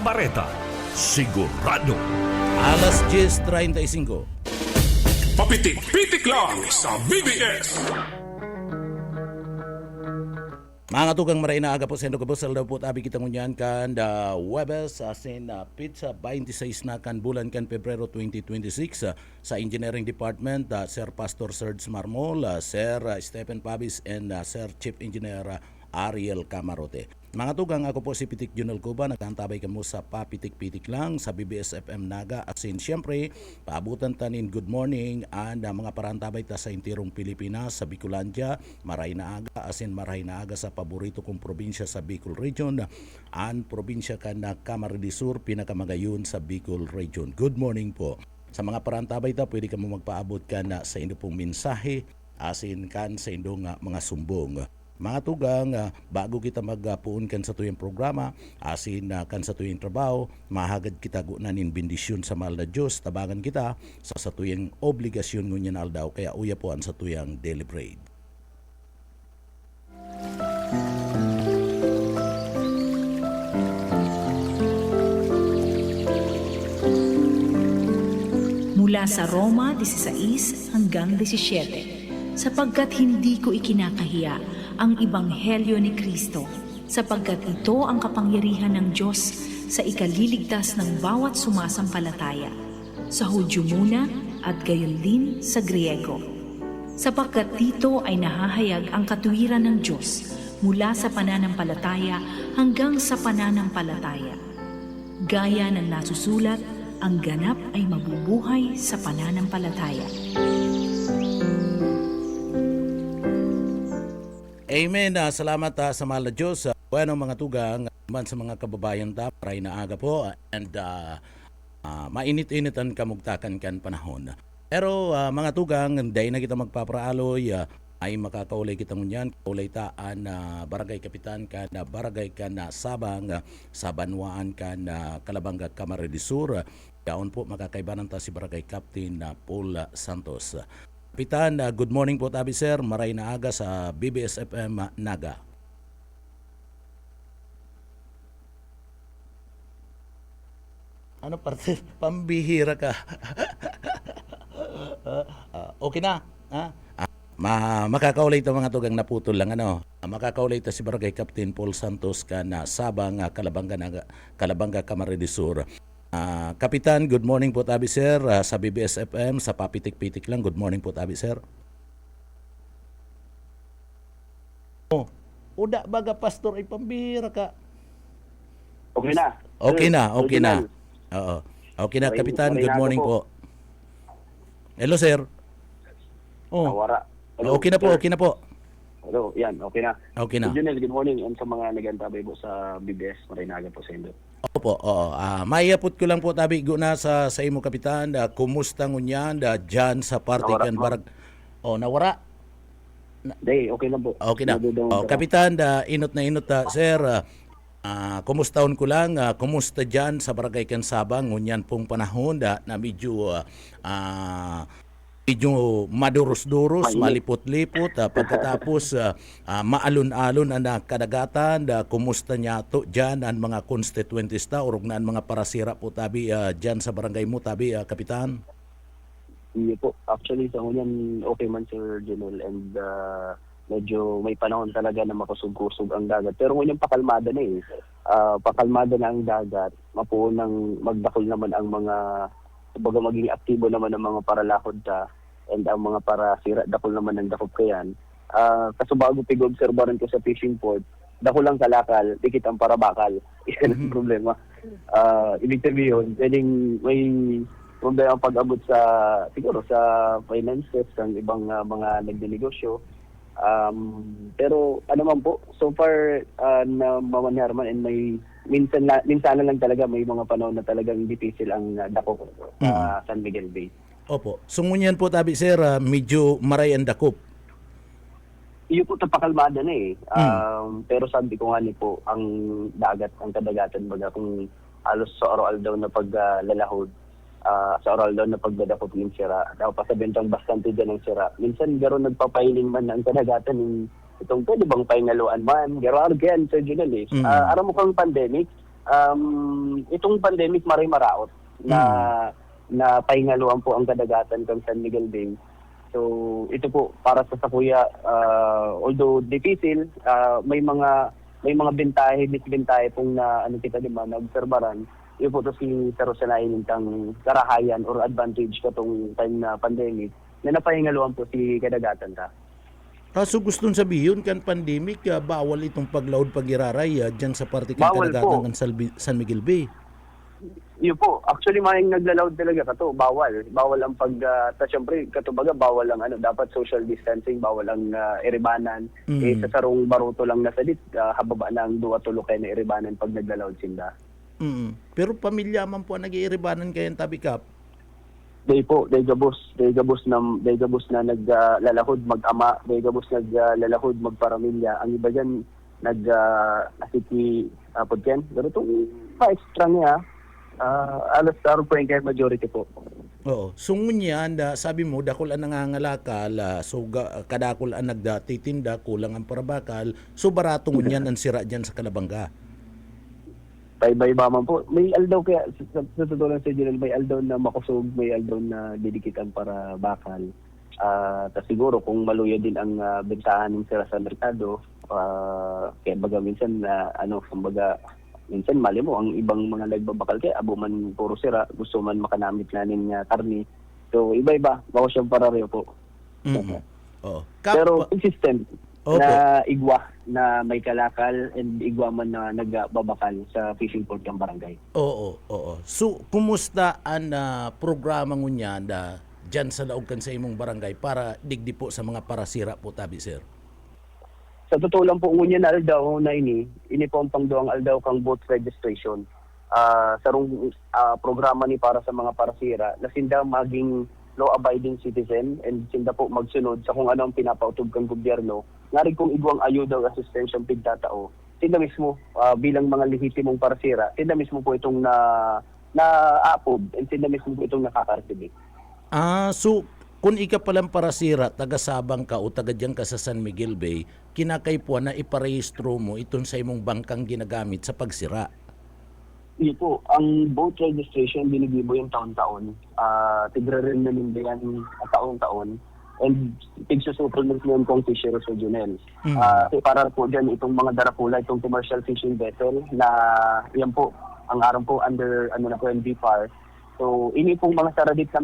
Gabareta, sigurado. Alas 10:35. Papitik-pitik lang sa BBS. Mga tugang maray na aga po sa Endokabos, daw po tabi kita ngunyan kan da Webes asin pizza 26 na kan bulan kan Pebrero 2026 sa Engineering Department, Sir Pastor Serge Marmol, Sir Stephen Pabis and Sir Chief Engineer Ariel Camarote. Mga tugang, ako po si Pitik Junel Cuba, nagkantabay kamo sa Papitik-Pitik lang sa BBS FM Naga. Asin siyempre, paabutan tanin good morning and mga parantabay ta sa intirong Pilipinas, sa Bicolandia, maray na aga, asin maray na aga sa paborito kong probinsya sa Bicol Region, and probinsya ka na Camarines Sur, pinakamagayon sa Bicol Region. Good morning po. Sa mga parantabay ta, pwede ka mo magpaabot ka na sa inyo pong mensahe, asin kan sa indong mga sumbong. Mga tugang, bago kita magpuun kan sa tuyong programa, asin kan sa tuyong trabaho, mahagad kita gunanin bendisyon sa mahal na Diyos, tabangan kita sa tuyong obligasyon ngunyan aldaw, kaya uya po ang sa tuyang daily bread. Mula sa Roma 16 hanggang 17, sapagkat hindi ko ikinakahiya ang Ebanghelyo ni Kristo, sapagkat ito ang kapangyarihan ng Diyos sa ikaliligtas ng bawat sumasampalataya, sa Hudyo muna at gayon din sa Griego. Sapagkat dito ay nahahayag ang katuwiran ng Diyos mula sa pananampalataya hanggang sa pananampalataya. Gaya ng nasusulat, ang ganap ay mabubuhay sa pananampalataya. Amen. Salamat sa mahal na Diyos. Bueno mga tugang, man sa mga kababayan ta, maray na aga po, and mainit-init ang kamugtakan kan panahon. Pero mga tugang, dahil na kita magpapraaloy, ay makakaulay kita ngunyan, kaulay taan na barangay kapitan ka na barangay ka na Sabang, sa Banwaan ka na Calabanga, Camarines Sur. Yaon po makakaibanan ta si barangay Captain Paul Santos. Kapitan, good morning po tabi sir, maray na aga sa BBS FM Naga. Ano parte? Pambihira ka. Okay na? Makakaulay ito mga tugang naputol lang. Makakaulay ito si Barangay Captain Paul Santos ka na Sabang, Calabanga, Camarines Sur. Kapitan, good morning po tabi sir, sa BBS FM, sa Papitik-Pitik lang. Good morning po tabi sir. Uda baga pastor ay pambira ka. Okay na. Okay na. Oo. Okay na kapitan, good morning po. Hello sir. Nawara. Okay na po. Hello, yan, okay na. Okay na. Junel, good morning. And sa mga nagantabay po sa BBS, marinaga po sa inyo. Opo, oo. Maiapot ko lang po tabi na sa imo kapitan, kumusta ngunyan dyan sa parte kan barag. Nawara. Day, okay na po. Okay na. Kapitan, inot sir. Kumustaon ko lang, kumusta dyan sa barangay kan Sabang ngunyan pong panahon na medyo maduros-duros, malipot-lipot, pagkatapos maalon-alon ang kadagatan, kumusta niya to dyan ang mga constituentes ta, urog na ang mga parasira po tabi dyan sa barangay mo tabi, kapitan? Hindi po, actually sa ngunyan okay man Sir Junel, and medyo may panahon talaga na makusog-kusog ang dagat. Pero ngunyan pakalmada na pakalmada na ang dagat, mapuon ng magdakol naman ang mga baga maging aktibo naman ang mga paralakod ta and ang mga parasira dakol naman ng dakop kayan. Kaso bago pig-obserbaran ko sa fishing port, dakol lang kalakal, dikit ang parabakal. Yan ang problema. Ibig sabihin, pwedeng may problema pag-abot sa, siguro sa finances ng ibang mga nagdenegosyo. Pero ano man po, so far na mamanyarman and may minsan lang talaga may mga panahon na talagang difficile ang dakop sa San Miguel Bay. Opo. So ngunyan po tabi sir, medyo maray ang dakop. Iyo po tapakalmada na pero sabi ko nga ni po, ang dagat, ang kadagatan baga kung halos sa oral daw na paglalahod, sa oral daw na pagdadakop ng sira. Daw pa sa bentang bastante dyan ng sira. Minsan garo nagpapahiling man ang kadagatan ng itong pwede bang pahingaluan man. Garo argan sa Junel Aram mo kang pandemic, Itong pandemic maray maraot na pahingaluan po ang kadagatan ng San Miguel Bay. So ito po para sa sakuya, although difficile, may mga bentahe pong na ano kita di ba naobserbaran. Iyo po to si Sarosanayin nitang karahayan or advantage katong time na pandemic na napahingaluan po si kadagatan ta. So gustong sabihin kan pandemic, bawal itong paglaod pagiraray dyan sa parte kan Bawal kadagatan po. ng San Miguel Bay. Yun po, actually maing naglalawd talaga kato, bawal ang ta syempre kato baga bawal ang dapat social distancing, bawal ang iribanan. Sa sarong baruto lang nasa dit, hababa na ang 2-3 kay na iribanan pag naglalawd sinda. Pero pamilya man po nag-iiribanan kayo tabi kap. Day gabos na naglalahod mag-ama, day gabos naglalahod magparamilya. Ang iba diyan asiki podken. Pero itong pa-extra niya, alas taro po yung majority po. Oo. So ngunyan, sabi mo, dakol ang nangangalakal, kadakol ang nagdatitinda, kulang ang parabakal, so barato ngunyan ang sira dyan sa Kalabanga. Iba man po. May aldaw kaya, sa totoo lang sa General, may aldaw na makusog, may aldaw na didikitan para bakal. Tas siguro kung maluya din ang bentahan ng sira sa merkado, kaya baga minsan minsan mali mo ang ibang mga nagbabakal kaya abo man puro sira, gusto man makanamit na ning karni. So iba-iba, bako siyang parareo po. Oo. Pero consistent Opo. na igwa na may kalakal and igwa man na nagbabakal sa fishing port ng barangay. Oo. So, kumusta ang programa ngunyan dyan sa laog kan sa imong barangay para digdi po sa mga parasira po tabi, sir? Sa totoo lang po, ngunyan na aldaw na ini po ang pangduang aldaw kang boat registration. Sarong programa ni para sa mga parasira na sinda maging law-abiding citizen and sinda po magsunod sa kung ano ang pinapautob kang gobyerno. Ngari kung igwang ayuda o assistance ang pigtatao, sinda mismo bilang mga lehitimong parasira, sinda mismo po itong na-apod and sinda mismo po itong nakakarsibik. So, kung ika palang parasira, taga-Sabang ka o taga-dyan ka sa San Miguel Bay, kinakaypuan na iparehistro mo itong sa imong bangkang ginagamit sa pagsira. Hindi po, ang boat registration binigibo yung taon-taon. Tigra rin na yan taon-taon. And tigsusupplement mo yung kong fisheries regional. Para po dyan itong mga darapula, itong commercial fishing vessel na yan po, ang araw po under NBFAR. So, ini pong mga saradit na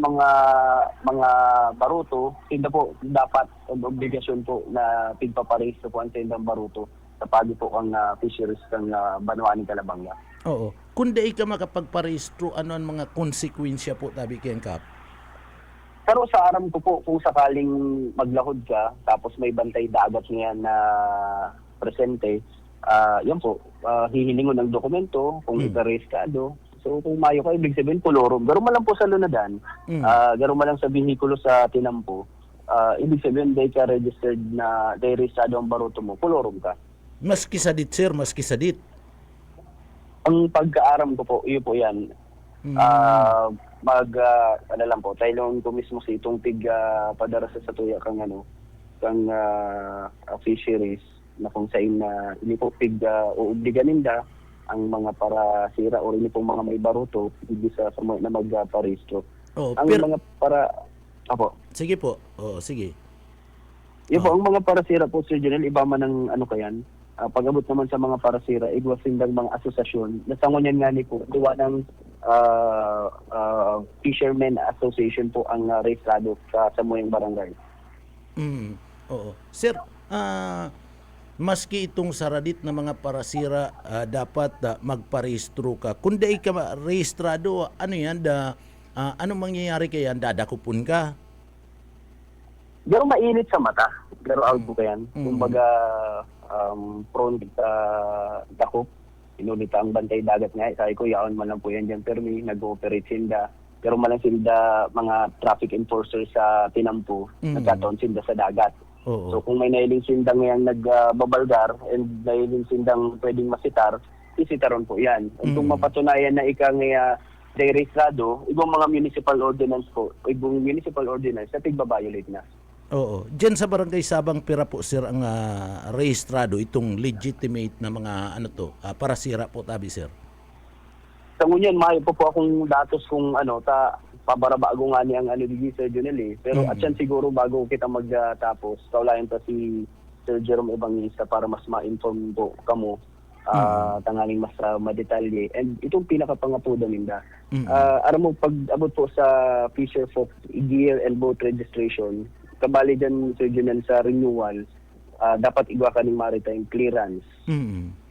mga baruto, hindi po dapat obligasyon po na pigpaparehistro po ang tendang baruto sa pagi po ang fisheries ng Banwaan ng Kalabanga. Oo. Kung di ka makapagparehistro, ano ang mga konsekwensya po tabi kayang kap? Pero sa aram ko po, kung sakaling maglahod ka, tapos may bantay dagat niya na presente, yan po, hihilingon ng dokumento, kung iparehistado. So kung mayo ka, ibig sabihin kolorum. Garo man lang po sa lunadan, garo man lang sa bihikulo sa tinampo, ibig sabihin day ka registered na day registrado ang baruto mo, kolorum ka. Maski sadit, sir, maski sadit. Ang pagkaaram ko po, iyo po yan. Taylong ko mismo sa itong padara sa satuya kang fisheries na kung saan na ini po uobligan ninda ang mga parasira o ini pong mga may baruto hindi sa na magparehistro. Mga para Sige po. Sige. Yung po, ang mga parasira po, Sir General, iba man ng kayan. Pag-abot naman sa mga parasira, igwas sindang mga asosasyon. Nasangonyan nga ni po, duwa ng Fishermen Association po ang rehistrado sa Moyang Barangay. Oo. Sir, maski itong saradit na mga parasira, dapat magparehistro ka. Kung di ka rehistrado, ano yan, anong mangyayari kaya? Dadakupon ka? Garo mainit sa mata. Garo albo ka yan. Kumbaga, prone ka dakop. Inunita ang bantay dagat nga. Sabi ko, yaon man lang po yan dyan. Pero may nag-ooperate sinda. Pero man lang sinda mga traffic enforcer sa Tinampo. Nagkataon sinda sa dagat. So kung may nailing sindang ngayang nagbabalgar and nailing sindang pwedeng masitar, isitaron po yan. At kung mapatunayan na ika ngaya rehistrado, ibang mga municipal ordinance po, ibang municipal ordinance na tigbabiolate na. Oo. Diyan sa Barangay Sabang Pira po, sir, ang rehistrado, itong legitimate na mga parasira po tabi, sir? sa ngunyan maayo po akong datos kung pabarabago nga ni ang di Sir Junel eh. Pero at yan siguro bago kita magtapos, kaulayan pa si Sir Jerome Evangelista para mas ma-inform po kamo tangaling mas madetalye. And itong pinakapangapuda ninda. Aram mo, pag abot po sa Fisher Folk Gear and Boat Registration, kabali dyan Sir Junel sa renewal, dapat igwa ka ng maritime clearance,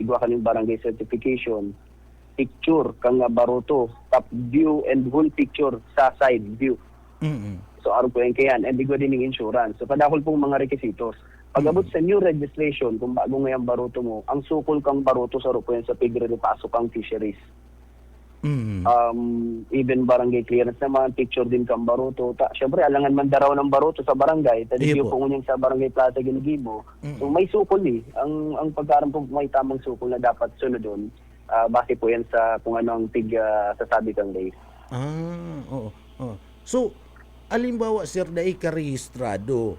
igwa ka ng barangay certification, picture kang baroto, top view and whole picture sa side view. So aron po yan kayan, and igwa din ng insurance. So kadakol pong mga requisitos. Pag abot sa new registration, kung bago ngayang baroto mo, ang sukol kang baroto sa po yan sa pigre pasok ang fisheries. Even barangay clearance naman, picture din kang baroto. Siyempre, alangan man daraw ng baroto sa barangay, tadi yung pungunyang sa barangay Plata Ginigibo. So may sukol ang pagkaroon po may tamang sukol na dapat sunod doon. Base po yan sa kung ano ang sasabi kang days. Oo. So, alimbawa, sir, na ikarehistrado,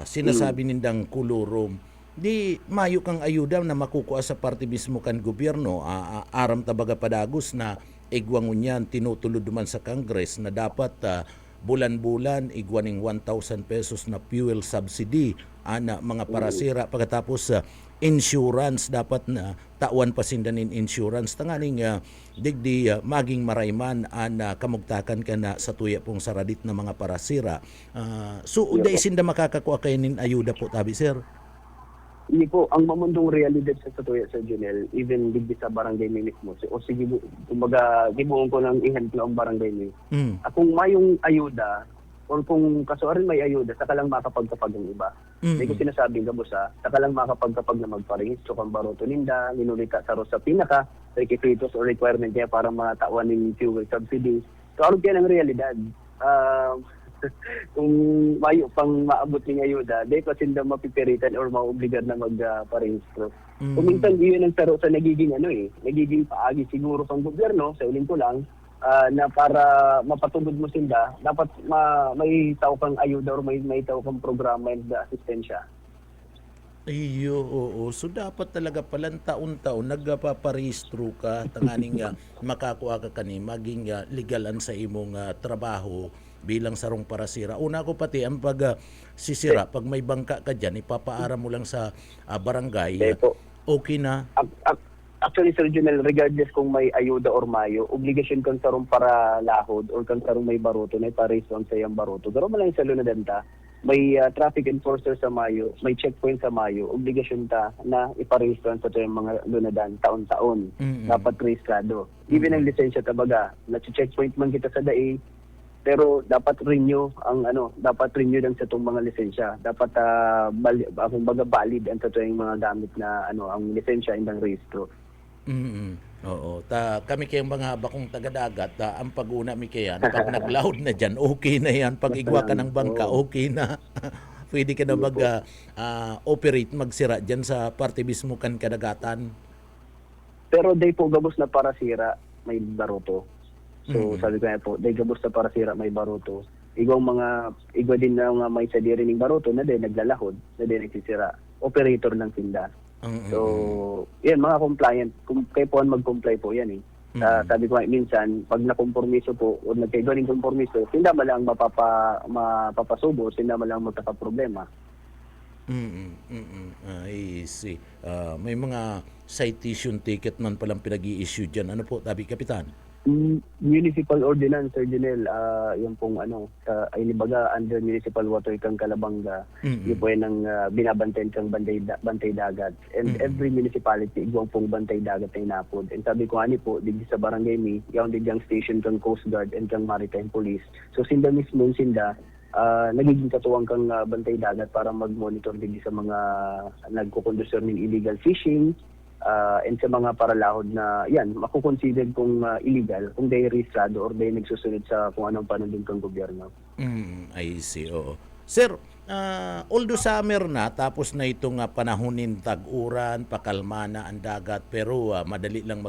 sinasabi nindang kulurom, di mayo kang ayuda na makukuha sa parte mismo kan gobyerno, aram tabaga padagos na igwangon yan, tinutulod man sa Congress na dapat bulan-bulan igwaning 1,000 pesos na fuel subsidy ana mga parasira pagkatapos insurance dapat na tawan pasindanin insurance tanganing digdi maging marayman ana kamugtakan ka na sa tuya pong saradit na mga parasira. So uday sinda makakakuha kainin ayuda po tabi sir. Hindi po, ang mamundong realidad sa tuya sa Junel, even digdi sa barangay ni mismo. O sige, kumbaga, gibuon ko ng ihemplo ang barangay ni. Kung mayong ayuda, o kung kasuarin may ayuda, saka lang makapagkapag ng iba. Hindi ko sinasabing gabos saka lang makapagkapag na magparehistro kang baroto ninda, ninulika sa sa pinaka, requisitos o requirement niya para matawan ng fuel subsidies. So, aron kaya ng realidad. Kung mayo pang maabot ng ayuda, di kasi hindi mapipiritan or maobligan na magparehistro. Kung minsan yun ang taro sa nagiging nagiging paagi siguro pang gobyerno, sa uling ko lang, na para mapatugod mo sinda, dapat may tao kang ayuda or may tao kang programa and asistensya. Iyo, oo. So dapat talaga palang taon-taon nagpaparehistro ka tanganing makakuha ka kani maging legalan sa imong trabaho bilang sarong parasira. Una ko pati ang pag sisira, pag may bangka ka dyan, ipapaara mo lang sa barangay. Okay na. Actually, Sir Junel, regardless kung may ayuda or mayo, obligasyon kang sarong para lahod or kang sarong may baroto na iparehistro sa iyang baroto. Pero malang sa lunadanta, may traffic enforcer sa mayo, may checkpoint sa mayo, obligasyon ta na iparehistro sa iyang mga lunadan taon-taon. Dapat rehistrado. Even ang lisensya tabaga, na-checkpoint man kita sa dae, pero dapat renew dapat renew lang sa itong mga lisensya. Dapat valid ang sa itong mga gamit na ang lisensya indang rehistro. Oo. Kami kayong mga bakong taga-dagat, ang pag-una mi kayan, pag nag-loud na dyan, okay na yan. Pag igwa ka ng bangka, okay na. Pwede ka na mag-operate, magsira dyan sa parte mismo kan kadagatan. Pero day po gabos na parasira, may baroto. So sabi ko nga po, day gabos na parasira, may baroto. Igwa din na nga may sadiri ng baroto na din naglalahod, na din nagsisira. Operator ng tinda. So, yan, mga compliant. Kung kayo po mag-comply po, yan eh. Sabi ko minsan, pag nakompormiso po, o nagkaiba ng kompormiso, hindi mo lang mapapasubo, hindi mo lang magkakaproblema. I see. May mga citation ticket man palang pinag-i-issue dyan. Ano po, tabi Kapitan? Municipal Ordinance, Sir Junel, yung pong ay libaga under Municipal Water kang Calabanga, yun po yan ang binabantayan kang bantay dagat. And every municipality, igwang pong bantay dagat na inapod. And sabi ko po, digdi sa barangay mi, yung digyang station kang Coast Guard and kang Maritime Police. So sinda mismo nagiging katuwang kang bantay dagat para mag-monitor digdi sa mga nagkukondusyon ng illegal fishing, and sa mga paralahod na yan, makukonsider kung illegal, kung they rehistrado or they nagsusunod sa kung anong panundin kang gobyerno. I see, oo. Sir, although summer na, tapos na itong panahonin tag-uran, pakalma na ang dagat, pero madali lang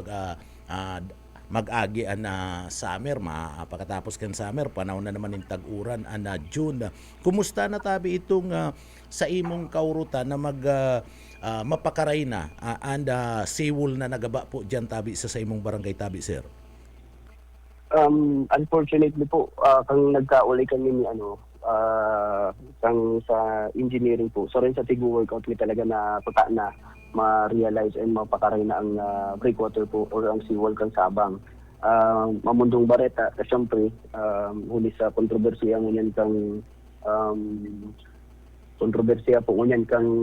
mag-agi na summer, pagkatapos kan summer, panahon na naman yung tag-uran, June. Kumusta na tabi itong sa imong kaurutan na mapakaray na and seawall na nagaba po dyan tabi sa imong barangay tabi, sir? Unfortunately po, kang nagkaulay kami ni kang sa engineering po. So rin sa Tigu workout, may talaga na tuta na ma-realize and mapakaray na ang breakwater po or ang seawall kang Sabang. Mamundong Bareta, syempre, huli sa kontrobersiya ngunyan kang kontrobersiya po ngunyan kang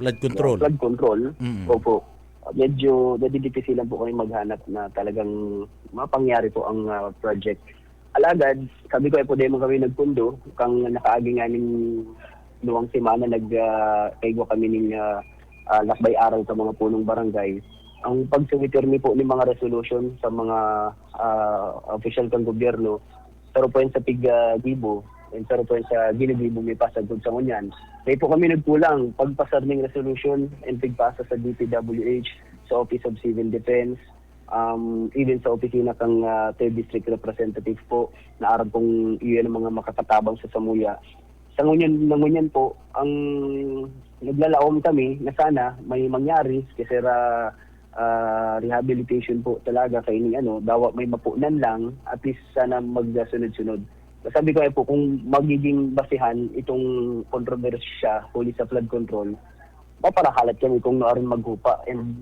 Flood control. flood control. Mm. Opo. Medyo nadidipisilan po kami maghanap na talagang mapangyari po ang project. Alagad, sabi ko ay po demo kami nagpundo, kang nakaagi nga ning luwang semana nagkaigo kami ning lakbay araw sa mga punong barangay. Ang pagsumitirmi po ni mga resolution sa mga official kang gobyerno, pero po yan sa Gibo, pero po yan sa Ginigibo may pasagod sa ngunyan. May po kami nagkulang pagpasar ng resolution and pigpasa sa DPWH, sa Office of Civil Defense, even sa opisina kang 3rd District Representative po, na arang pong iyon ang mga makakatabang sa Samuya. Sa ngunyan po, ang naglalaom kami na sana may mangyari kasi rehabilitation po talaga kay ni dawa may mapunan lang, at least sana magsunod-sunod. Sabi ko ay po, kung magiging basihan itong kontrobersya huli sa flood control, maparakalat kami kung naarin maghupa and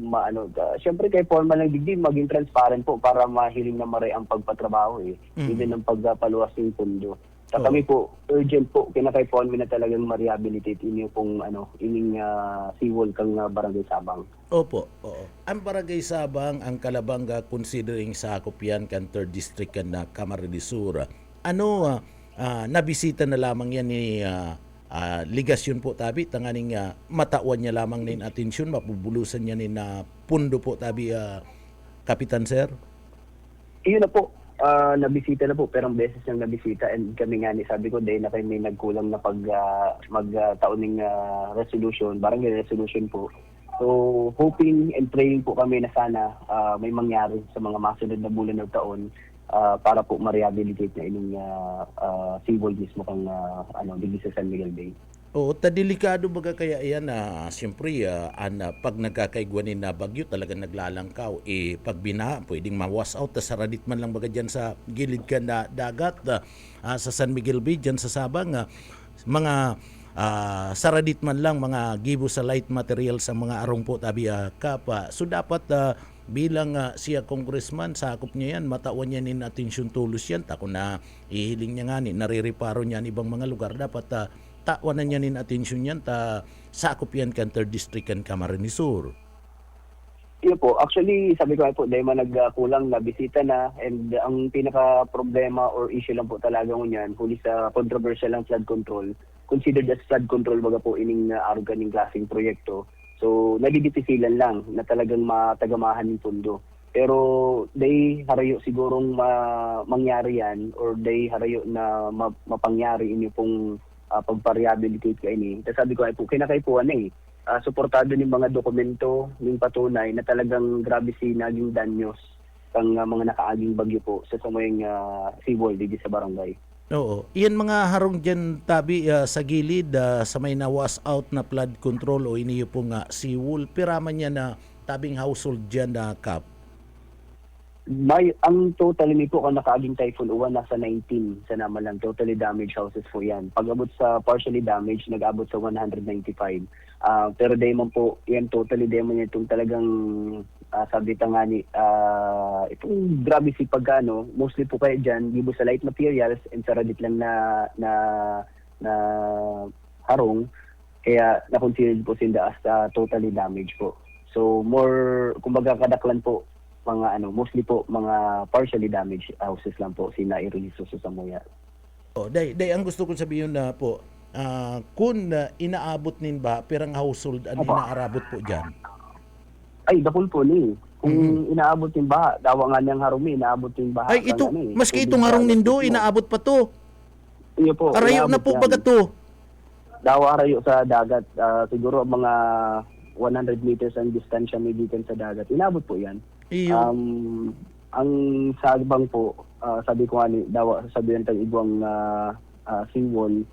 siyempre kay formal ng digdi, maging transparent po para mahiling na maray ang pagpatrabaho even ang pagpaluwas ng pundo. Sa kami po, urgent po, kinakay formal na talagang ma-rehabilitate inyo pong ining seawall kang Barangay Sabang. Opo, oo. Ang Barangay Sabang, ang Kalabanga, considering sakop yan kan 3rd District kan na Camarines Sur, nabisita na lamang yan ni ligasyon po tabi, tanganing matawan niya lamang nin atensyon, mapubulusan niya nin pundo po tabi, Kapitan Sir? Iyon na po, nabisita na po, pero beses niyang nabisita, and kami nga ni sabi ko, dahil na kayo may nagkulang na magtaon ng resolution, barangay resolution po. So, hoping and praying po kami na sana may mangyari sa mga masunod na bulan ng taon para po ma-rehabilitate na inyong seawall mismo kang digi sa San Miguel Bay. Oo, delikado baga kaya yan siyempre, pag nagkakaigwanin na bagyo talaga naglalangkaw, pag bina, pwedeng ma-wash out, saradit man lang baga dyan sa gilid ka na dagat, sa San Miguel Bay, dyan sa Sabang, mga saradit man lang, mga gibo sa light material sa mga arong po tabi kapa. So dapat bilang siya congressman, sakop niya yan, matawan niya nin atensyon tulos yan, tako na ihiling niya nga ni, narireparo niya ibang mga lugar, dapat tawanan niya nin atensyon yan, sakop yan kan 3rd District kan Camarines Sur. Yun po, actually sabi ko po, dahil nagkulang na bisita na, and ang pinaka problema or issue lang po talaga ngunyan, huli sa controversial lang flood control, considered as flood control baga po ining arganing klaseng proyekto. So, nagdidipisilan lang na talagang matagamahan ng pundo. Pero, day harayo sigurong mangyari yan, or day harayo na mapangyari inyo pong pagpa-rehabilitate ka ini. Tapos sabi ko ay po, kinakaipuan suportado ng mga dokumento, ng patunay na talagang grabe si naging danyos kang mga nakaaging bagyo po sa samayang seawall dito sa barangay. Oo. Iyan mga harong dyan tabi sa gilid sa may na-wash out na flood control o iniyo pong seawall. Piraman niya na tabing household dyan na Kap. Ang total nito kung nakaaging Typhoon Uwan nasa 19 sa naman lang. Totally damaged houses po yan. Pag-abot sa partially damaged, nag-abot sa 195. Pero demon po, yan totally demon yan itong talagang sabi nga ni itong grabe si pagkano, mostly po kayo dyan, gibo sa light materials and saradit lang na harong, kaya na-considered po sinda as totally damaged po. So more, kumbaga kadaklan po, mga mostly po mga partially damaged houses lang po sina-ireliso sa Samuya. Day ang gusto ko sabihin na po, kung inaabot nin ba perang household ano inaarabot po diyan? Ay, dapol po ni. Kung inaabot yung baha, dawa nga niyang harumi, inaabot yung baha. Ay, ito, maski itong harong nindo, inaabot pa to. Iyo po. Arayo na po baga to. Dawa arayo sa dagat, siguro mga 100 meters ang distansya may gikan sa dagat. Inaabot po yan. Iyo. Ang Sabang po, sabi ko nga ni, dawa sabi ng tag-ibang seawall,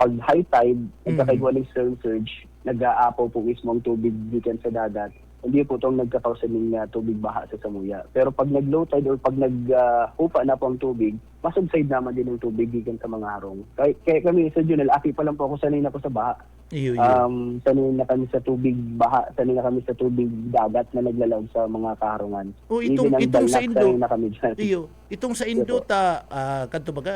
pag high tide, nagkakaigwaling storm surge, nag-aapaw po mismo ang tubig gikan sa dagat. hindi po itong nagkakausaling tubig baha sa Samuya. Pero pag nag-low tide or pag nag-upa na po ang tubig, masubside naman din ang tubig gikan sa mga harong. Kaya kami sa Junel, aki pa lang po ako, sanay na po sa baha. Iyo. Sanay na kami sa tubig baha, sanay na kami sa tubig dagat na naglalaw sa mga kaharungan. O Even ang itong sa Balak, Indo, sanay na kami dyan. iyo, itong sa Indo kanto baga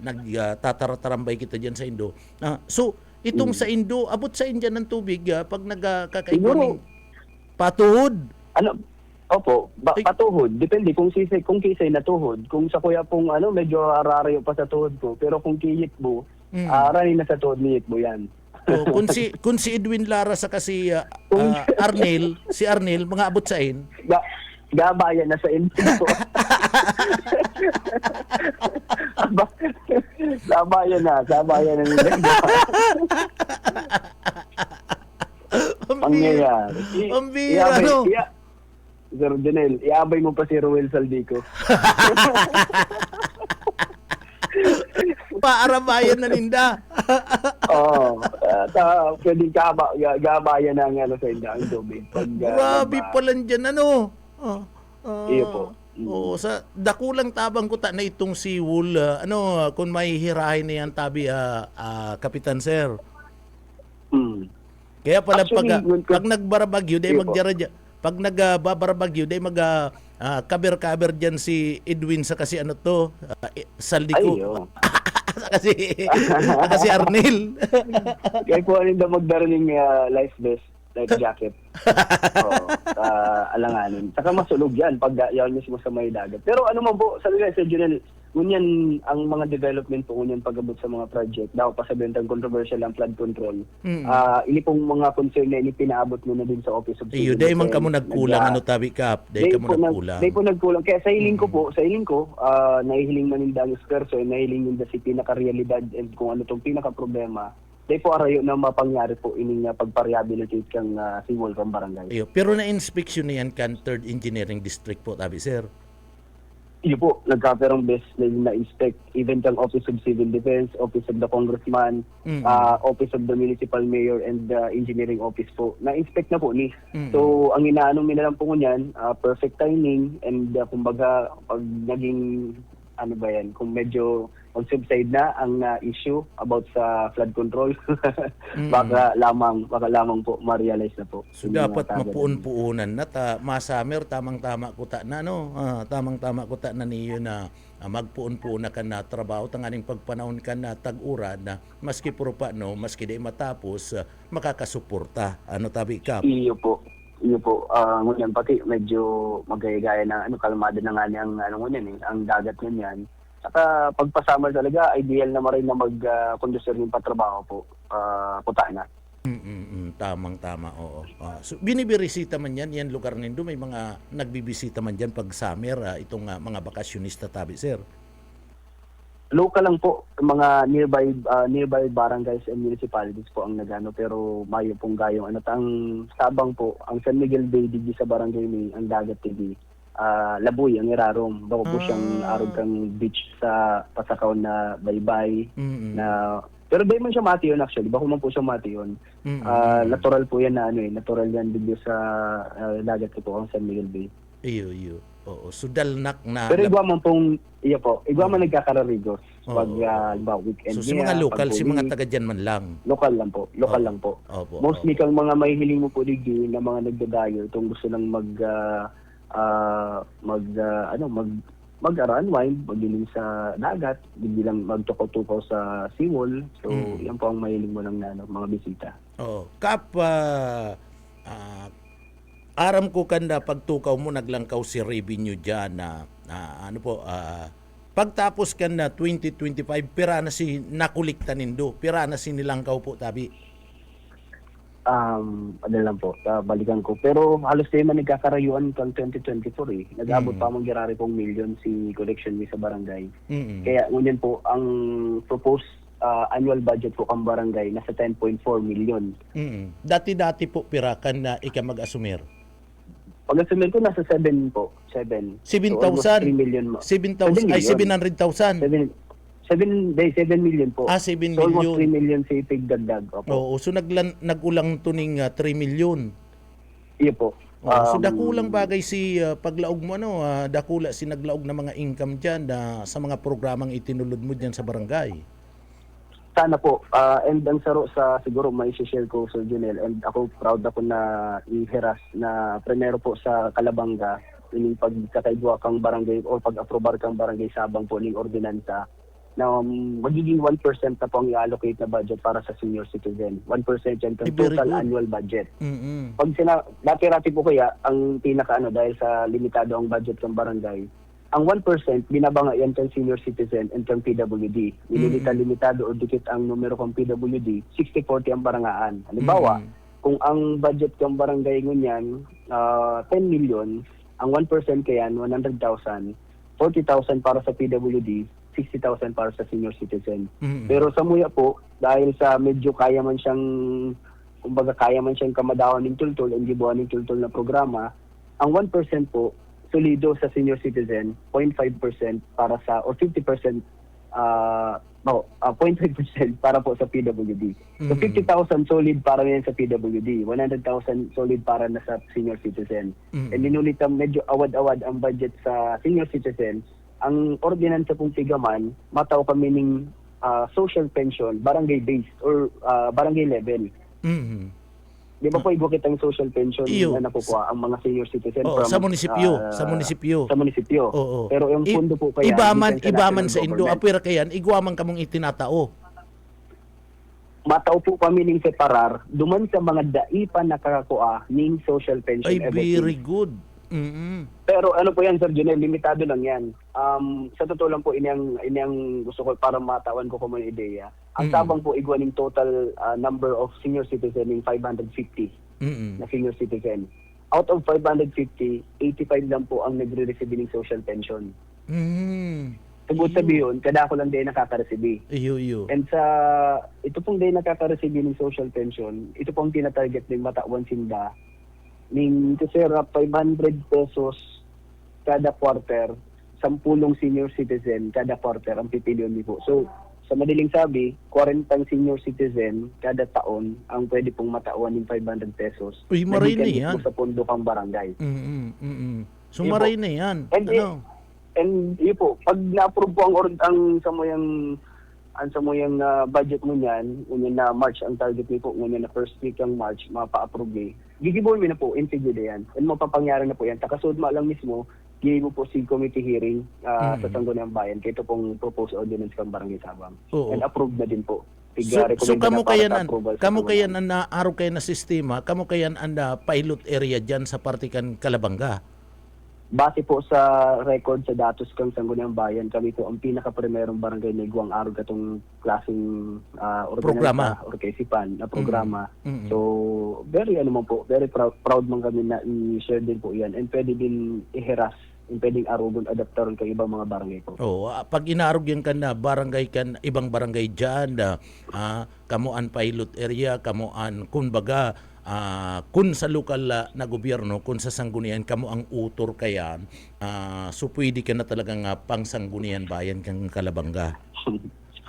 nagtatatarambay kita diyan sa Indo. So itong sa Indo, abot sa India ng tubig pag nagkakaikuning patuhod. Ano? Opo, patuhod. Depende kung kisay na tuhod. Kung sa kuya pong medyo ararayo pa sa tuhod ko. Pero kung kiyitbo, rani na sa tuhod ni Yitbo yan. Kung si Edwin Lara sa kasi Arnel, si Arnel mga abot sa in. Gabayan na sa inyo po. Gabayan na nila. Pangyayari. Ang bira, no? Sir Janel, iabay mo pa si Ruel Saldico. Paarabayan na ninda. Oo. Pwedeng gabayan na ang sa inyo ang tubig. Grabe pala dyan, ano? Iyo po. Oo, sa dakulang tabang ko na itong si Wool, kung may hirahin na yan tabi, Kapitan Sir. Kaya pala Actually, pag nagbarabagyo, day Iyo po. magjaradya. Pag nagbabarabagyo, day cover diyan si Edwin sa kasi Saldico. Ayo. kasi Arnel. Kaya po rin daw magdaraning life jacket. Alanganin. Saka masulog yan pag yaw mismo sa may dagat. Pero ano man po, sabi nga sa Junel, ngunyan ang mga development po ngunyan pag-abot sa mga project, daw pa sabihin tang controversial ang flood control. Ini pong mga concern na ini pinaabot mo na din sa Office of Iyo, Civil day man Defense. kamo nagkulang tabi kap, day kamo nagkulang. Day po nagkulang. Kaya sa hiling ko, nahihiling Manilda ang Esperso, nahihiling yung si pinaka-realidad and kung ano tong pinaka-problema. Day po arayo na mapangyari po ining pagpa-rehabilitate kang seawall from barangay. Iyo, pero na-inspection na yan kan 3rd Engineering District po, tabi sir. Iyo po, nagkaperong best na inspect even kang Office of Civil Defense, Office of the Congressman, Office of the Municipal Mayor and the Engineering Office po. Na-inspect na po ni. So, ang inaanong nila lang po niyan, perfect timing and kumbaga pag naging kung medyo on-subside na ang issue about sa flood control, baka lamang po ma-realize na po. So dapat mapuun-puunan na masamer tamang-tama ko ta na tamang-tama ko ta na niyo na magpuun-puuna ka na trabaho tanganing pagpanahon ka na tag-uran na maski puro pa maski di matapos makakasuporta tabi kap. Iyo po. Ngunyan pati medyo magaya-gaya na kalmado na nga niyang ang dagat niyan. Saka pagpasummer talaga, ideal na rin na mag-conducer yung patrabaho po. Puta na. Tamang-tama, oo. So, binibirisita man yan lugar nindo, may mga nagbibisita man dyan pag summer, itong mga bakasyonista tabi, sir. Local lang po, mga nearby barangays and municipalities po ang nagano, pero mayo pong gayong ang Sabang po, ang San Miguel Bay digi sa barangay ni ang dagat TV. Labuy ang irarom, bako po siyang arog kang beach sa Pasakaw na baybay na pero di man siya mati yun actually, bako man po siya mati yun. Natural po yan na natural yan dito sa dagat po ang San Miguel Bay. Iyo. Oo, sudalnak na. Pero igwa man nagkakararigos pag weekend. So si mga local, si mga taga dyan man lang. Local lang po. Opo, Mostly kang mga mahihiling mo po digi na mga nagdadayo itong gusto lang mag-unwind, magiling sa dagat, hindi lang magtukaw-tukaw sa seawall. So, yan po ang mahiling mo ng mga bisita. Oo. Kap, aram ko kanda pagtukaw mo naglangkaw si revenue dyan na pagtapos kan na 2025 pira na si nakulikta nindo, pira na si nilangkaw po tabi. Lang po, balikan ko. Pero halos tayo man nagkakarayuan kang 2024 Nag-abot pa mong girari pong million si collection ni sa barangay. Kaya ngunyan po, ang proposed annual budget po kang barangay nasa 10.4 million. Dati-dati po pirakan na ika mag-asumir. Pag-asumir ko nasa 7 po. 7. 7,000? So 3 million. 7,000? Ay, 700,000? 7 million po. 7 so million. almost 3 million si tigdagdag. Oo, so nagulang tuning 3 million. Iyo po. So dakulang bagay si paglaog mo dakula si naglaog na mga income diyan sa mga programang itinulod mo diyan sa barangay. Sana po. And ang saro sa siguro may share ko, Sir Junel, and ako proud ako na iheras na primero po sa Calabanga, ining pagkakaigwa kang barangay o pag-aprobar kang barangay Sabang po ning ordinansa na magiging 1% na po ang i-allocate na budget para sa senior citizen. 1% yan ng Very total good. annual budget. Mm-mm. Pag dati-rati po kaya, ang pinaka dahil sa limitado ang budget ng barangay, ang 1%, binabanga yan kang senior citizen and kang PWD. Limitado o dikit ang numero kang PWD, 60-40 ang barangaan. Halimbawa, kung ang budget kang barangay ngunyan, 10 million, ang 1% kayan, 100,000, 40,000 para sa PWD, 60,000 para sa senior citizen. Pero sa Muya po, dahil sa medyo kaya man siyang kamadawan ng tultol and gibuan ng tultol na programa, ang 1% po, solido sa senior citizen, 0.5% para sa, or 50%, 0.5% para po sa PWD. So 50,000 solid para yan sa PWD, 100,000 solid para na sa senior citizen. And inulit medyo awad-awad ang budget sa senior citizen. Ang ordinansa pong tigaman, mataw kami ng social pension, barangay-based or barangay level. Di ba po igukit ang social pension na nakukuha ang mga senior citizen sa munisipyo, sa munisipyo. Sa munisipyo. Oo. Pero yung pondo po kaya ibaman sa Indo, apira kayan, igwaman kamong itinatao. Mataw po kami ning separar, duman sa mga daipan nakakakuha ning social pension. Ay, everything. very good. Pero ano po yan, Sir Junel, limitado lang yan. Sa totoo lang po, inyang gusto ko para matawan ko kung may ideya. Ang Sabang po igwa ng total number of senior citizen ng 550 na senior citizen. Out of 550, 85 lang po ang nagre-receive ng social pension. Tugod sabihin, kada ko lang din nakaka-receive. Iyo. And sa ito pong din nakaka-receive ng social pension, ito pong tina-target ng matawan sinda ning kasera 500 pesos kada quarter, 10 senior citizen kada quarter ang pipilion niyo po. So, sa madaling sabi, 40 senior citizen kada taon ang pwede pong matawan ng 500 pesos. Uy, maray na yan. Sa pondo kang barangay. So, maray na yan. And yun po, pag na-approve po ang sa mo yung budget mo niyan, ngunyan na March ang target niyo po, ngunyan na first week ng March, mapa-approve gigibon mo na po, integrate yan. And mapapangyari na po yan. Takasod mo lang mismo, gigi mo po si committee hearing sa Sangguniang Bayan. Kaya ito pong proposed ordinance kang Barangay Sabang. And approved na din po. So kamo kayan ang naaraw kayo na sistema, kamo kayan ang pilot area dyan sa partikan Calabanga? Base po sa record sa datos kang Sangguniang Bayan, kami po ang pinaka-primerong barangay na iguang araw katong klaseng programa or kaisipan na programa. So, very very proud man kami na i-share din po yan and pwede din iheras yung pwedeng arugon, adaptaron kay ibang mga barangay po. Pag inaarog yan ka na barangay kan, ibang barangay dyan, kamuan pilot area, kamuan, kumbaga, kun sa lokal na gobyerno, kun sa sanggunian kamo ang utor kayan, so pwede ka na talagang pang-sanggunian bayan kang Calabanga.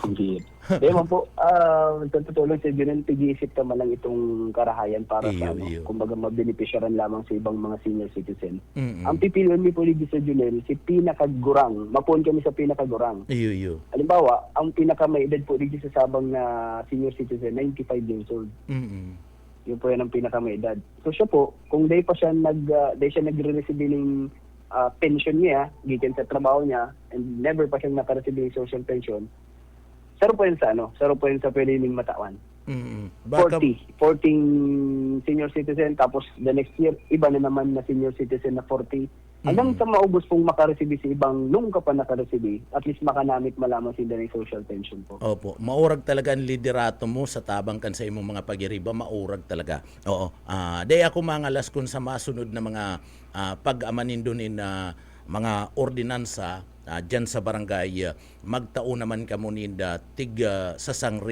Hindi. Kaya man po, tutulong sa ganun, pag-iisip ka man lang itong karahayan para sa kumbaga mabenepisyaran lamang sa ibang mga senior citizen. Ang pipilian ni Poligi sa Junel, si pinakagurang, mapuon kami sa pinakagurang. Halimbawa, ang pinaka-may edad po dito sa Sabang na senior citizen, 95 years old. Yun po yan ang pinaka-may edad. So siya po, kung day siya nagre-receive ng pension niya, gikan sa trabaho niya, and never pa siyang naka-receive ng social pension, 0 po yan sa pwede ning matawan. 40 senior citizen, tapos the next year, iba na naman na senior citizen na 40. Hanggang sa maubos pong makareceive sa ibang nung ka pa nakareceive, at least makanamit malaman sila ng social pension po. Opo, maurag talaga ang liderato mo sa tabang kan sa imong mga pagiriba, maurag talaga. Day ako mangalas kun sa masunod na mga pag-amanin doon mga ordinansa dyan sa barangay, magtao naman kamo ninda tig sa 1,000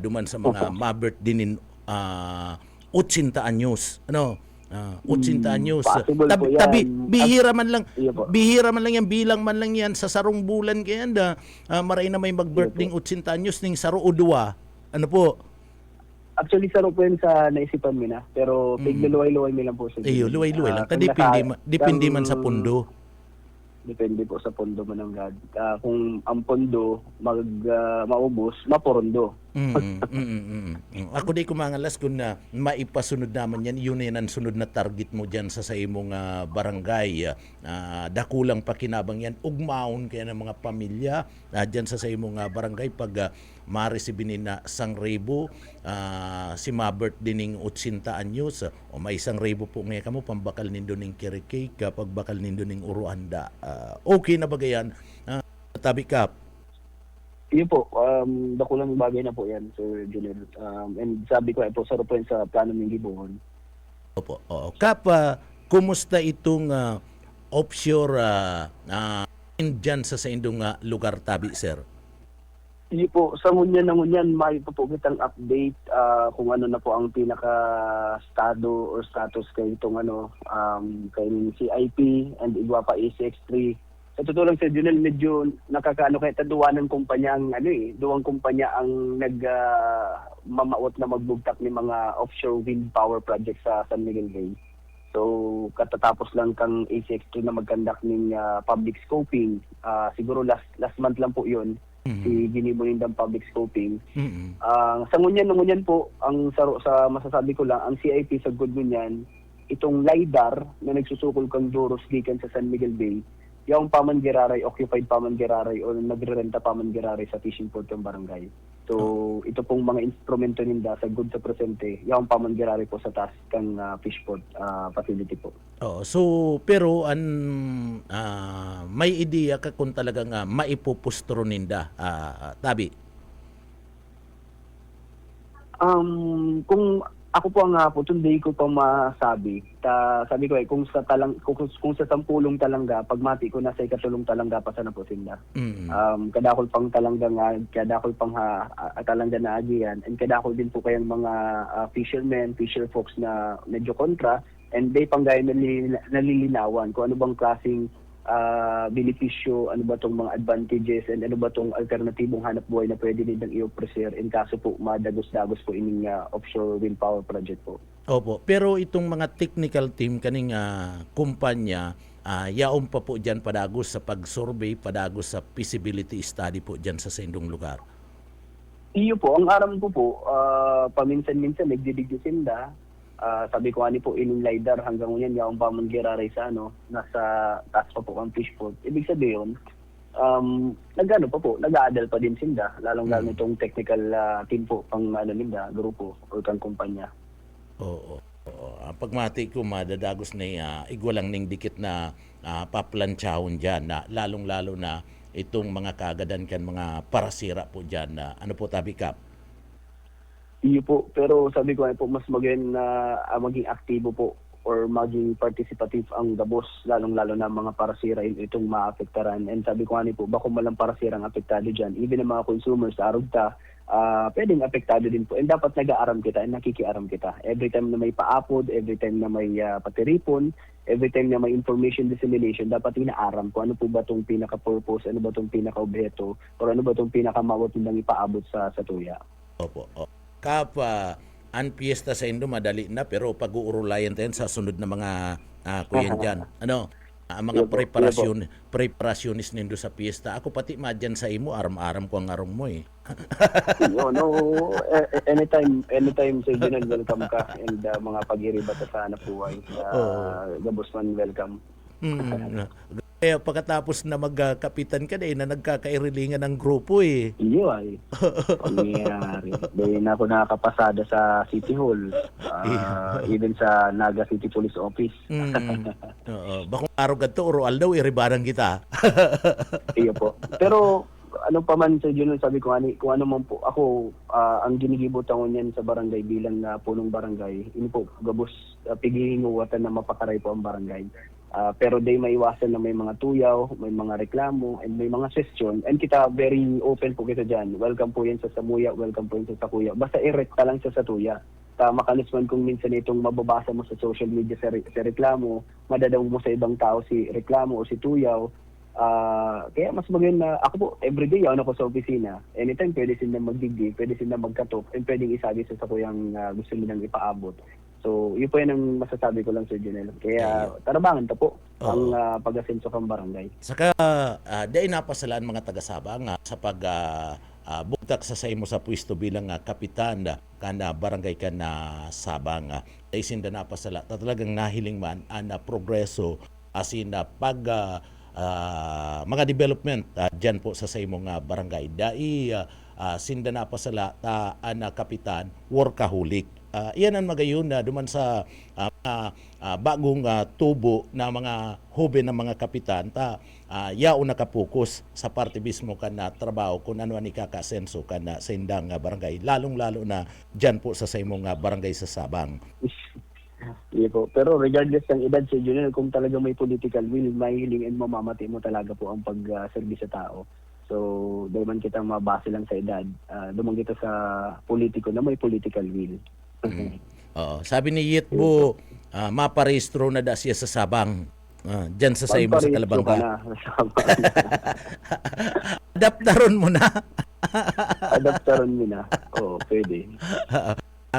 duman sa mga mabert dinin 80 anyos. 80 anyos. Bihira man lang yan, bilang man lang yan sa sarong bulan kayan maray na may mag-birthday 80 anyos ning saro o duwa. Ano po? Actually, saro po yun sa naisipan mo na. Pero tigluway-luway mo lang po sa Iyo, luway-luway lang. kung Depende man sa pundo. Depende po sa pondo mo ng God. Kung ang pondo maubos, mapurondo. Ako di kumangalas kung na maipasunod naman yan, yun yan ang sunod na target mo dyan sa imong barangay. Dakulang pakinabang yan, ugmaon kaya ng mga pamilya dyan sa imong barangay pag maresibinin na 1,000, si Mabert dining 80 anyos, o may 1,000 po ngayon kamo, pambakal nindo ning kirikay, kapag bakal nindo ning uruanda. Okay na ba gayan? Tabi Kap? Yun po, dakulang bagay na po yan, Sir Junel. And sabi ko, po, saro po yan sa plano ng Gibuhon. Opo. Oo. Kap, kumusta itong offshore dyan sa indong lugar, Tabi, sir? Hindi po, sa ngunyan, may po kitang update kung ano na po ang pinaka-stado or status kay itong kay CIP and Iguapa ECX3. Sa totoo lang, Sir Junel, medyo nakakaano kaya taduan ng kumpanya ang duwang kumpanya ang mamaot na magbugtak ng mga offshore wind power projects sa San Miguel Bay. So, katatapos lang kang ECX3 na mag-conduct ng public scoping. Siguro last month lang po yun. Si Ginibonindang public scoping. Sa ngunyan po, ang sa masasabi ko lang, ang CIP sa good ngunyan, itong LiDAR na nagsusukol kang Doros gikan sa San Miguel Bay, yung pamangiraray, occupied pamangiraray o nagrerenta pamangiraray sa fishing port ng barangay. So, ito pong mga instrumento ninda sa good sa presente, yung pamangiraray po sa taas kang fish port facility po. Oh, so pero may ideya ka kung talagang maipupustro ninda, Tabi? Kung ako po ang hindi ko pa masabi. Sabi ko kung sa sampulong talangga, pagmati ko nasa ikatulong talangga pa sana po sila. Kadakol pang talangga nga, kadakol pang talangga na agiyan, and kadakol din po kayang mga fishermen, fisher folks na medyo kontra, and they panggay nalilinawan kung ano bang klaseng benepisyo, ano ba tong mga advantages, and ano ba tong alternatibong hanap buhay na pwede nilang i-offer in kaso po madagos-dagos po ining offshore wind power project po. Opo, pero itong mga technical team kaning kumpanya, yaon pa po dyan padagos sa pag-survey, padagos sa feasibility study po dyan sa sendong lugar. Iyo po, ang aram ko po, paminsan-minsan nagdidigdisin da. Sabi ko po ining LiDAR hanggang ngayon yaong pamangiraray sa nasa taas pa po ang fish port. Ibig sabihin, nag-aadal pa din sinda, lalong-lalo itong technical team po pang ninda, grupo o kang kumpanya. Oo. Pagmati ko madadagos na igwalang ning dikit na paplanchahon dyan na lalong-lalo na itong mga kagadan kan mga parasira po dyan na po, Tabi Kap? Iyo po, pero sabi ko po mas maging aktibo po or maging participative ang gabos, lalong-lalo na mga parasira itong maapektaran. And sabi ko po, bako malang parasira ang apektado dyan. Even ang mga consumers sa arugta, pwedeng apektado din po. And dapat nag-aaram kita and nakikiaram kita. Every time na may paapod, every time na may patiripon, every time na may information dissemination, dapat inaaram ko ano po ba itong pinaka-purpose, ano ba itong pinaka-objeto, or ano ba itong pinaka-mawat nang ipaabot sa tuya. Opo. Kap, ang piyesta sa Indo madali na, pero pag-uurulayan tayo sa sunod na mga kuyan dyan. Ang mga preparasyonis nindo sa piyesta. Ako pati madyan sa imo, aram-aram ko ang arong mo eh. Anytime Sir Junel, welcome ka, and mga pag-iriba sa hanap buhay. Gabos man, welcome. Kaya pagkatapos na magkapitan ka na nagkakairilingan ng grupo eh. Iyo ay. Pangyayari. Dahil na ako nakakapasada sa City Hall. Even sa Naga City Police Office. Bakong araw ganito, oral daw, iribaran kita. Iyo po. Pero ano pa man sa Junel, sabi ko kung ano man po, ako ang ginigibutan ko niyan sa barangay bilang punong barangay, ini po gabos pigihinguwatan na mapakaray po ang barangay. Pero day maiwasan na may mga tuyaw, may mga reklamo, and may mga suggestion. And kita very open po kita dyan. Welcome po yan sa Samuya, welcome po yan sa Sakuya. Basta i-rekta lang sa Satuya. Makanisman kung minsan itong mababasa mo sa social media sa reklamo, madadaw mo sa ibang tao si reklamo o si tuyaw, Kaya mas maganda, ako po, everyday ako sa opisina. Anytime pwede sila magdigdi, pwede sila magkatok, and pwedeng isabi sa kuyang gusto nilang ipaabot. So, yun po yan ang masasabi ko lang sa Junel. Kaya, tarabangan ta po ang pag-asenso kang barangay. Saka, dahil napasalaan mga taga-Sabang sa pag bugtak sa imo sa pwesto bilang kapitan kana barangay ka na Sabang. Dahil sinda napasala, talagang nahiling man ang progreso asin pag mga development dyan po sa imong barangay. Dahil sinda napasala ang kapitan, workaholic. Iyan ang magayon na duman sa bagong tubo na mga hobe ng mga kapitan yao nakapokus sa parte mismo kan na trabaho kung ano ang ikakasenso kan na sa indang barangay, lalong-lalo na dyan po sa imong barangay sa Sabang. Iya po. Pero regardless ng edad sa Junel, kung talaga may political will, mahihiling and mamamati mo talaga po ang pag-servis sa tao. So, dahil man kita mabase lang sa edad, dumang kita sa politiko na may political will. Sabi ni Yitbo, maparehistro na da siya sa Sabang. Diyan sa imo sa Kalabanga. Adaptaron mo na. Adaptaron mo na. Oo, pwede.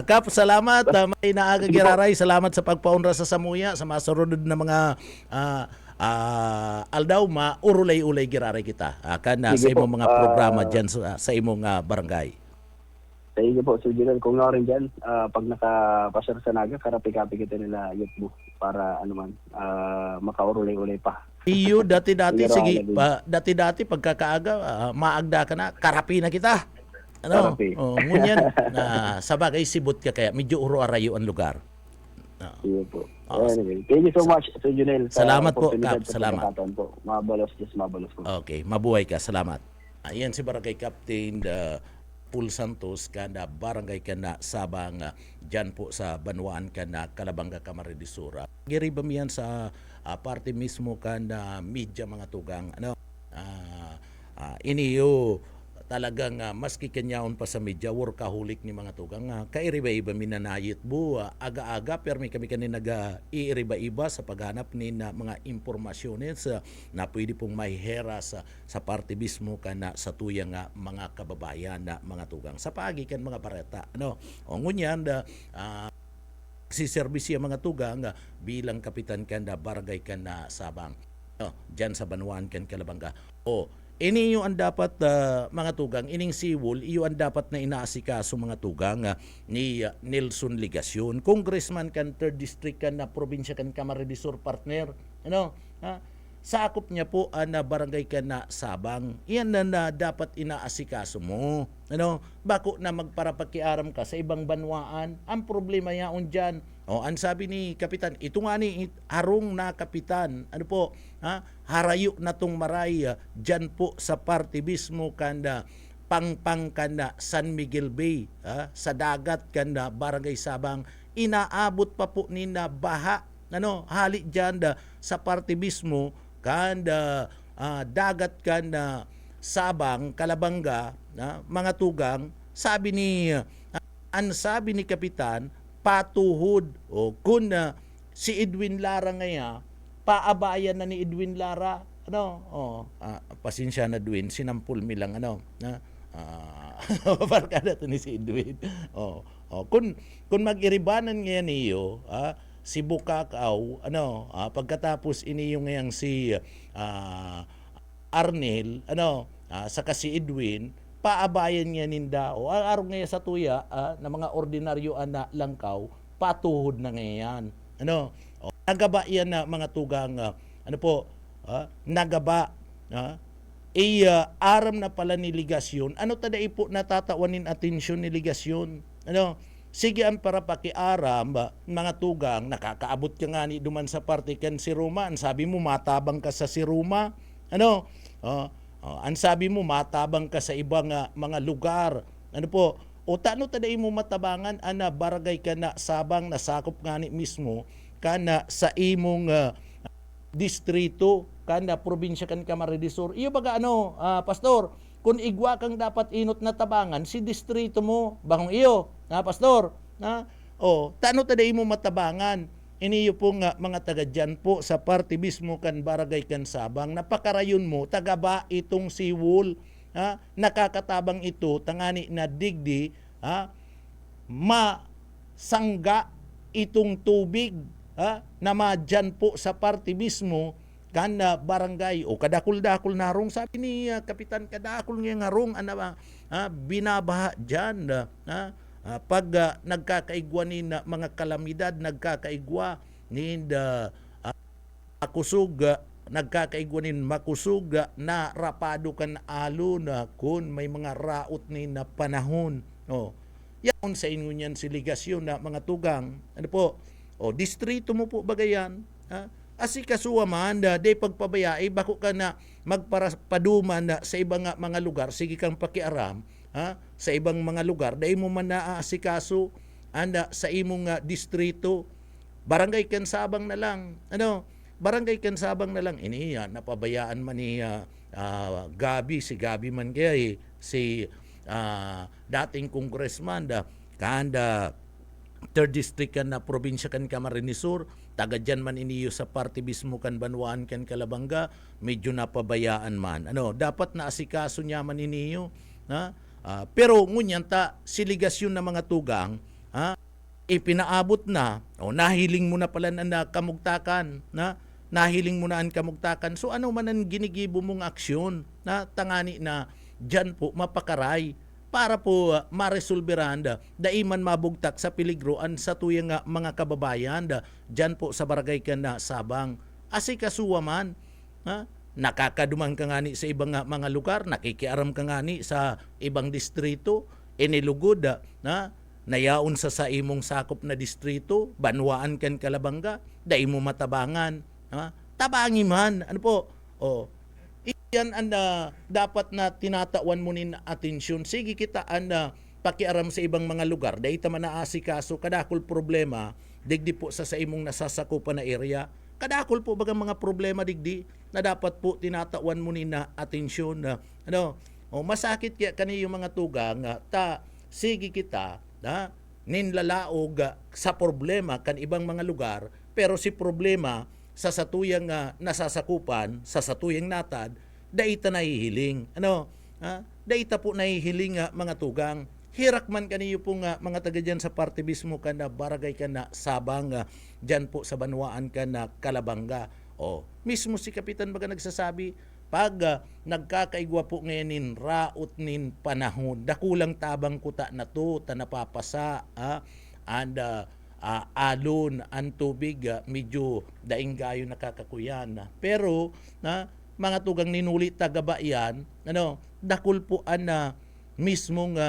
Kap, salamat. May naaga giraray. Salamat sa pagpaunra sa Samuya, sa masurunod na mga aldaw, maurulay-ulay giraray kita. Kana sa imong mga programa dyan sa imong barangay. Sige po, Sir Junel, kung nga rin dyan, pag nakapasyar sa Naga, karapi-kapi kita nila Yitbo para makaurulay-ulay pa. Iyo, dati-dati, sige, dati-dati pagkakaaga, maagda ka na, karapi na kita. Ano? Ngunyan, sa bagay sibot ka kaya, medyo uro-arayo ang lugar. Sige po. Anyway, thank you so much, Sir Junel. Salamat po, Kap. Salamat. Po. Mabalos po. Okay, mabuhay ka. Salamat. Ayan si Barangay Captain Paul Santos kada barangay kana Sabang dyan po sa Banwaan kana Kalabanga, Camarines Sur. Giribam yan sa parte mismo kana media mga tugang iniyo talagang maski kanyaon pa sa media workaholic ni mga tugang kairiba-iba minanayit bu aga-aga permi kami kanin iiriba-iba sa paghanap ni na mga impormasyones na pwede pong mahihera sa parte mismo kana sa tuyang mga kababayan na mga tugang sa pagikan mga pareta ngunyan si serbisya mga tugang bilang kapitan kanda barangay kana Sabang dyan sa Banwaan kan Kalabanga ini yung ang dapat mga tugang, ining siwol, iyo ang dapat na inaasikaso mga tugang ni Nelson Ligasyon, congressman kan 3rd district kan na probinsya kan Camarines Sur partner. Sakop niya po ang barangay kan na Sabang. Iyan na dapat inaasikaso mo. Bako na magparapakiaram ka sa ibang banwaan, ang problema yaon dyan. Ang sabi ni Kapitan, ito nga ni harong na Kapitan, harayo na tong maray dyan po sa parte mismo kanda pangpang kanda San Miguel Bay, sa dagat kanda Barangay Sabang, inaabot pa po ni na baha, hali dyan sa parte mismo kanda dagat kanda Sabang, Kalabanga, mga tugang, sabi ni Kapitan, patuhod kung si Edwin Lara ngaya paabayan na ni Edwin Lara pasensya na Edwin sinampul mi lang barkada to ni si Edwin kung mag-iribanan ngayon niyo si Bukakaw pagkatapos ini yung ngayang si Arnel saka si Edwin paabayan niya ninda araw ngayon sa tuya na mga ordinaryo na langkaw patuhod na ngayon nagaba yan na mga tugang nagaba aram na pala ni Ligasyon tada ipo natatawanin atensyon ni Ligasyon sige ang para pakiaram mga tugang nakakaabot ka nga ni duman sa parte kan si Roma sabi mo matabang ka sa si Roma ang sabi mo matabang ka sa ibang mga lugar tano taday mo matabangan ana barangay ka na Sabang nasakop nga ni mismo kana sa imong distrito kana probinsya kan Camarines Sur iyo baga pastor kung igwa kang dapat inot na tabangan si distrito mo bangong iyo pastor tano taday mo matabangan iniyo po nga mga taga dyan po sa party mismo kan Barangay kan Sabang, napakarayon mo, taga ba itong siwol, nakakatabang ito, tangani na digdi, masangga itong tubig, na madyan po sa party mismo, kan barangay o kadakul-dakul narong sabi ni Kapitan kadakul nga ngarong binabaha diyan pag nagkakaigwa ni mga kalamidad nagkakaigwa ni makusog nagkakaigwa ni makusog na rapado kan alon kun may mga raot ni na panahon yan sa inyo niyan siligasyon na mga tugang ano po distrito mo po bagayan asikasuwa man day pagpabayai bako ka na magparapaduman sa ibang mga lugar sige kang pakiaram sa ibang mga lugar day mo man naasikaso anda sa imong distrito barangay kan Sabang na lang barangay kan Sabang na lang iniya napabayaan man ni Gabi si Gabi man kay si dating congressman kanda third district kan na probinsya kan Camarines Sur taga dyan man iniyo sa party mismo kan Banwaan kan Calabanga medyo napabayaan man dapat na asikaso niya man iniyo pero ngunyan ta siligasyon na mga tugang ipinaabot na nahiling mo na pala na kamugtakan nahiling mo na ang kamugtakan so ano man ang ginigibo mong aksyon na tangani na dyan po mapakaray para po maresolberan daiman mabugtak sa piligroan sa tuyang mga kababayan dyan po sa barangay kan na Sabang. Asikasuwa man, nakakadumang ka ngani sa ibang mga lugar, nakikiaram ka ngani sa ibang distrito, inilugod nayaon sa imong sakop na distrito, Banwaan kan Calabanga, dai mo matabangan. Tabangi man, ano po, yan ang dapat na tinatawan mo nin atensyon. Sige kita ang pakiaram sa ibang mga lugar. Dahil ta man naasikaso, kadakol problema, digdi po sa imong nasasakupan na area. Kadakol po bagang mga problema digdi na dapat po tinatawan mo nin na atensyon. Masakit kaya kaniyo mga tugang, sige kita, ninlalaog sa problema kan ibang mga lugar, pero si problema sa satuyang nasasakupan, sa satuyang natad, daita nahihiling. Daita po nahihiling mga tugang. Hirak man kaniyo po mga taga dyan sa party mismo ka na barangay ka na Sabang, dyan po sa Banwaan ka na Calabanga. Mismo si Kapitan baga nagsasabi, pag nagkakaigwa po ngayon raot nin panahon, dakulang tabang kuta na to, tanapapasa, and alon, ang tubig, medyo daing gayo nakakakuyan. Pero, mga tugang ninulit tagaba yan, dakul po na mismong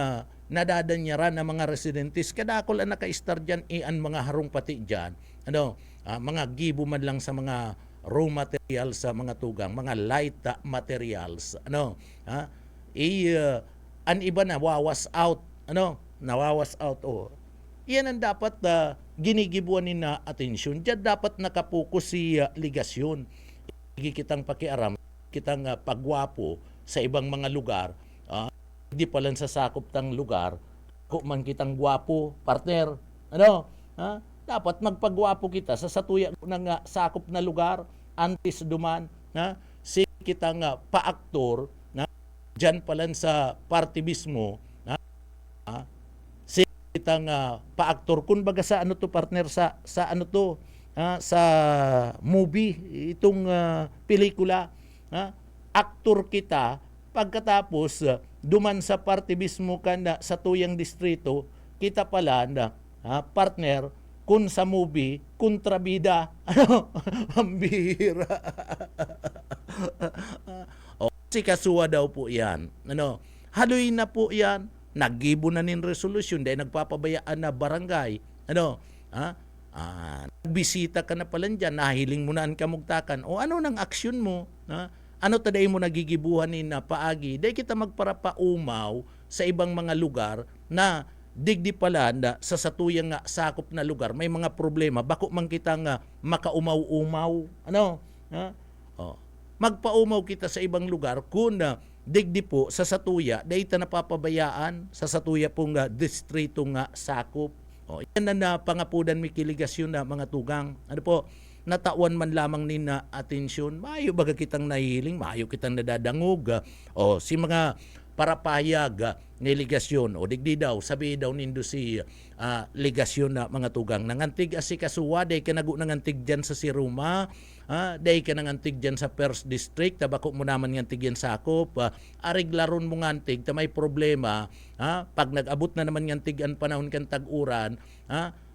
nadadanyaran ng mga residentes, kadakol ang naka-star dyan, ian mga harong pati dyan, mga gibo man lang sa mga raw materials sa mga tugang, mga light materials, an iba na wawas out, nawawas out, Iyan ang dapat ginigibuan ni na atensyon. Diyan dapat nakapokus si ligasyon. Kitang pakiaram, kitang pagwapo sa ibang mga lugar, hindi pa lang sa sakop tang lugar, kung man kitang gwapo, partner, dapat magpagwapo kita sa satuya ng sakop na lugar, antes duman, si kitang paaktor, dyan pa lang sa party mismo, si kitang paaktor, kumbaga sa ano to partner, sa ano to, sa movie, itong pelikula, aktor kita, pagkatapos duman sa party mismo kanda sa tuyang distrito, kita pala partner, kun sa movie, kontrabida, ang bihira. Si kasuwa daw po yan. Haloy na po yan, naggibo na nin resolusyon, dahil nagpapabayaan na barangay, nagbisita ka na pala dyan, nahiling mo na ang kamugtakan, ano nang aksyon mo, ano taday mo nagigibuhan ni na paagi, dahil kita magparapaumaw sa ibang mga lugar na digdi pala sa satuyang sakop na lugar, may mga problema, bako man kita nga makaumaw-umaw, magpaumaw kita sa ibang lugar kung digdi po sa satuya, dahil ta napapabayaan sa satuya pong distrito nga sakop, Yan na pangapudan mi kiligasyon na mga tugang. Ano po, natawan man lamang ni na atensyon, maayo baga kitang nahihiling, maayo kitang nadadangog. Si mga parapayag ni ligasyon o digdi daw sabi daw nindo si ligasyon na mga tugang nangantig asikasuwa day ka nagu nangantig dyan sa Siruma, day ka nangantig dyan sa First District, tabako mo naman ngantig yan sakop, ariglaron mo ngantig ta may problema, pag nag-abot na naman ngantig ang panahon kan tag-uran,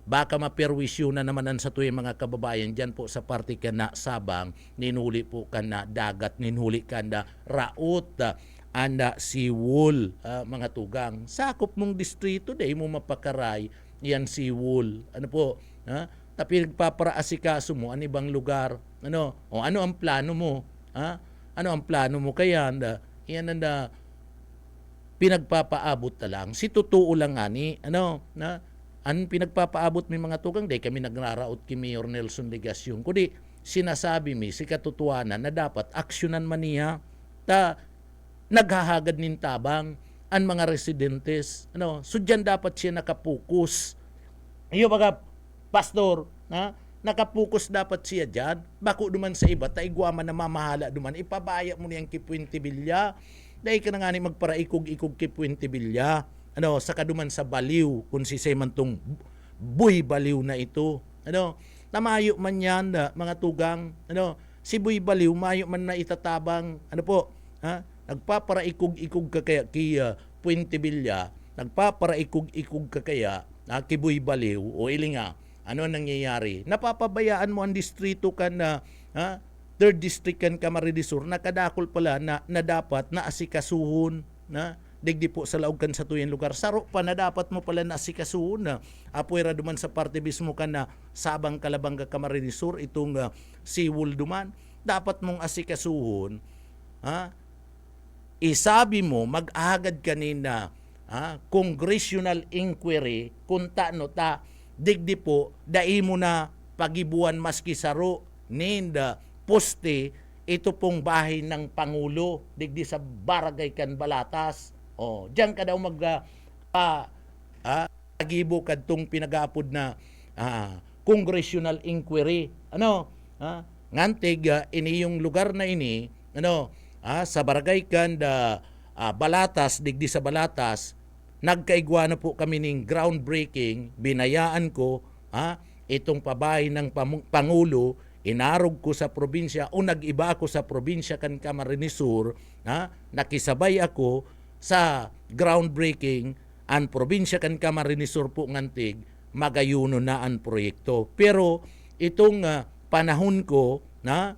baka maperwisyo na naman sa tuwing mga kababayan dyan po sa parte ka na Sabang, ninuli po ka na dagat, ninuli ka na raot, anda siwol, mga tugang. Sakop mong distrito, day mo mapakaray, yan siwol. Ano po, tapi nagpaparaasikaso mo, ano ibang lugar, ano ang plano mo, ano ang plano mo, kaya yan anda, pinagpapaabot na lang, si totoo lang ani, ang pinagpapaabot may mga tugang, day kami nagraraot kay Mayor Nelson Legasyon, kundi sinasabi mi, si katotohanan na dapat aksyonan man niya, naghahagad nin tabang ang mga residentes. So dyan dapat siya nakapokus. Iyo baga, pastor, nakapokus dapat siya dyan. Bako duman sa iba, taigwa man na mamahala duman, ipabaya mo niyang kipuwente bilya. Dahil ka na nga ni magparaikog-ikog kipuwente bilya. Saka duman sa baliw, kung si Semantong buy baliw na ito. Namayo man yan, mga tugang. Si buy baliw, mayo man na itatabang, nagpaparaikog-ikog ka kaya Puente Villa, nagpaparaikog-ikog ka kaya Kibuy Baliw o Ilinga, ano ang nangyayari? Napapabayaan mo ang distrito ka na third district kan Camarines Sur, nakadakol pala na dapat na asikasuhon na digdi po sa laog kan sa tuyen lugar. Saro pa na dapat mo pala na asikasuhon na apuera duman sa parte mismo ka na Sabang Kalabanga Camarines Sur, itong siwol duman. Dapat mong asikasuhon, isabi mo, mag-agad kanina, congressional inquiry, kung digdi po, dai mo na pagibuan maski saro, ninda, poste, ito pong bahay ng Pangulo, digdi sa Barangay kan Balatas. Diyan ka daw pagibo kadtong pinag-aapod na congressional inquiry. Ngantig, ini yung lugar na ini, sa barangay kan Balatas, digdi sa Balatas, nagkaigwa na po kami ng groundbreaking, binayaan ko, itong pabahay ng Pangulo, inarog ko sa probinsya o nag-iba ako sa probinsya kan Camarines Sur, nakisabay ako sa groundbreaking, ang probinsya kan Camarines Sur po ngantig, magayuno na ang proyekto. Pero itong panahon ko na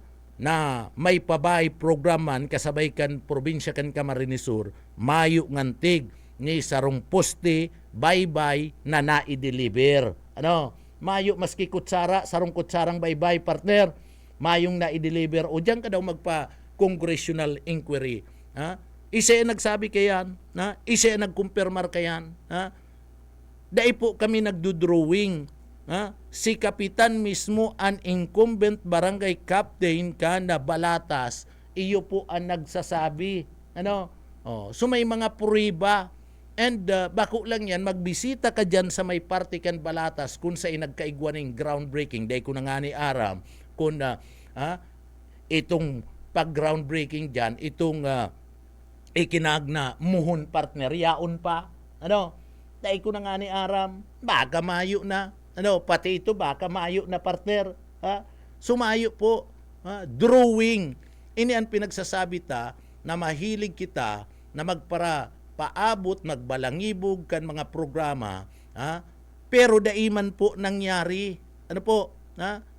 may pabay programan kasabay kan probinsya kan Camarines Sur, mayo ngantig ni sarong poste bye-bye na na-deliver. Mayo maski kutsara, sarong kutsarang bye-bye partner, mayong na-deliver. O diyan ka daw magpa-congressional inquiry. Isa nagsabi kayan, isa nagkumpirmar kayan. Dahil po kami nagdodrawing. Si kapitan mismo ang incumbent barangay captain ka na Balatas, iyo po ang nagsasabi. So may mga puriba, and bako lang yan, magbisita ka dyan sa may parte kan Balatas kung sa inagkaigwa ng groundbreaking. Dahil ko na nga ni Aram, kung itong pag-groundbreaking dyan, itong ikinagna muhon partner, yaon pa. Dahil ko na nga ni Aram, baka mayo na. Pati ito baka mayo na partner. Sumayo po. Drawing. Ini ang pinagsasabi ta na mahilig kita na paabot, magbalangibog kan mga programa. Pero daiman po nangyari.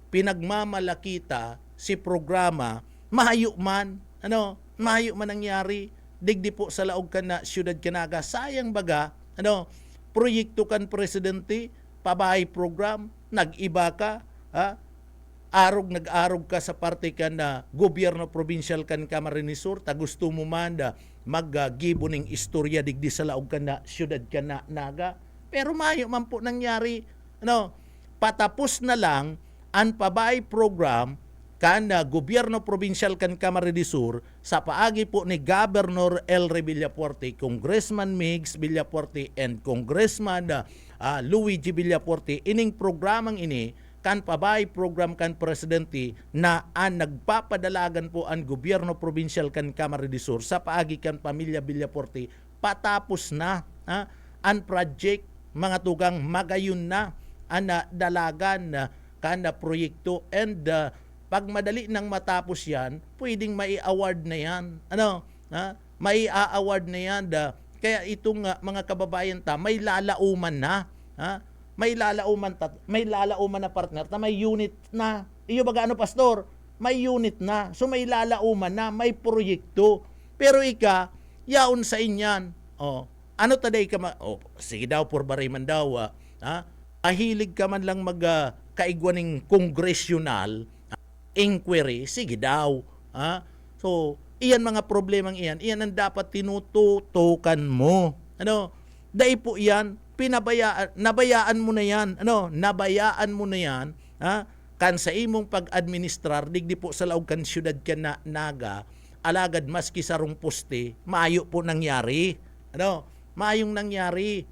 Pinagmamalakita si programa, mahayo man. Mahayo man nangyari. Digdi po sa laog kan na Siyudad Canaga. Sayang baga, proyekto kan presidente, pabahay program, nag-iba ka, nag-arog ka sa parte ka na gobyerno provincial kan Camarines Sur, ta gusto mo man mag-gibo ng istorya digdi sa laog ka na Siyudad ka na Naga. Pero mayo man po nangyari, patapos na lang ang pabahay program kan gobyerno provincial kan Camarines Sur sa paagi po ni Governor Elre Villafuerte, Congressman Migs Villafuerte and Congressman Luigi Villafuerte, ining programang ini kan pabay program kan presidente na nagpapadalagan po ang gobyerno provincial kan Camarines Sur sa paagi kan pamilya Villafuerte patapos na ang project mga tugang magayon na ang dalagan kan proyekto and pag madali nang matapos yan pwedeng mai-award na yan mai-award na yan kaya itong mga kababayan may lalauman na may lalauman na partner na may unit na. Iyo baga pastor? May unit na. So may lalauman na, may proyekto. Pero yaon sa inyan. Ano taday ka sige daw por bariman daw. Ahilig ka man lang kaigwaning congressional inquiry, sige daw. So iyan mga problemang iyan ang dapat tinututukan mo. Dahil po iyan nabayaan mo na yan. Nabayaan mo na yan. Kan sa imong pag-administrar, digdi po sa laog kan syudad ka na naga, alagad maski sarong poste, maayo po nangyari. Maayong nangyari.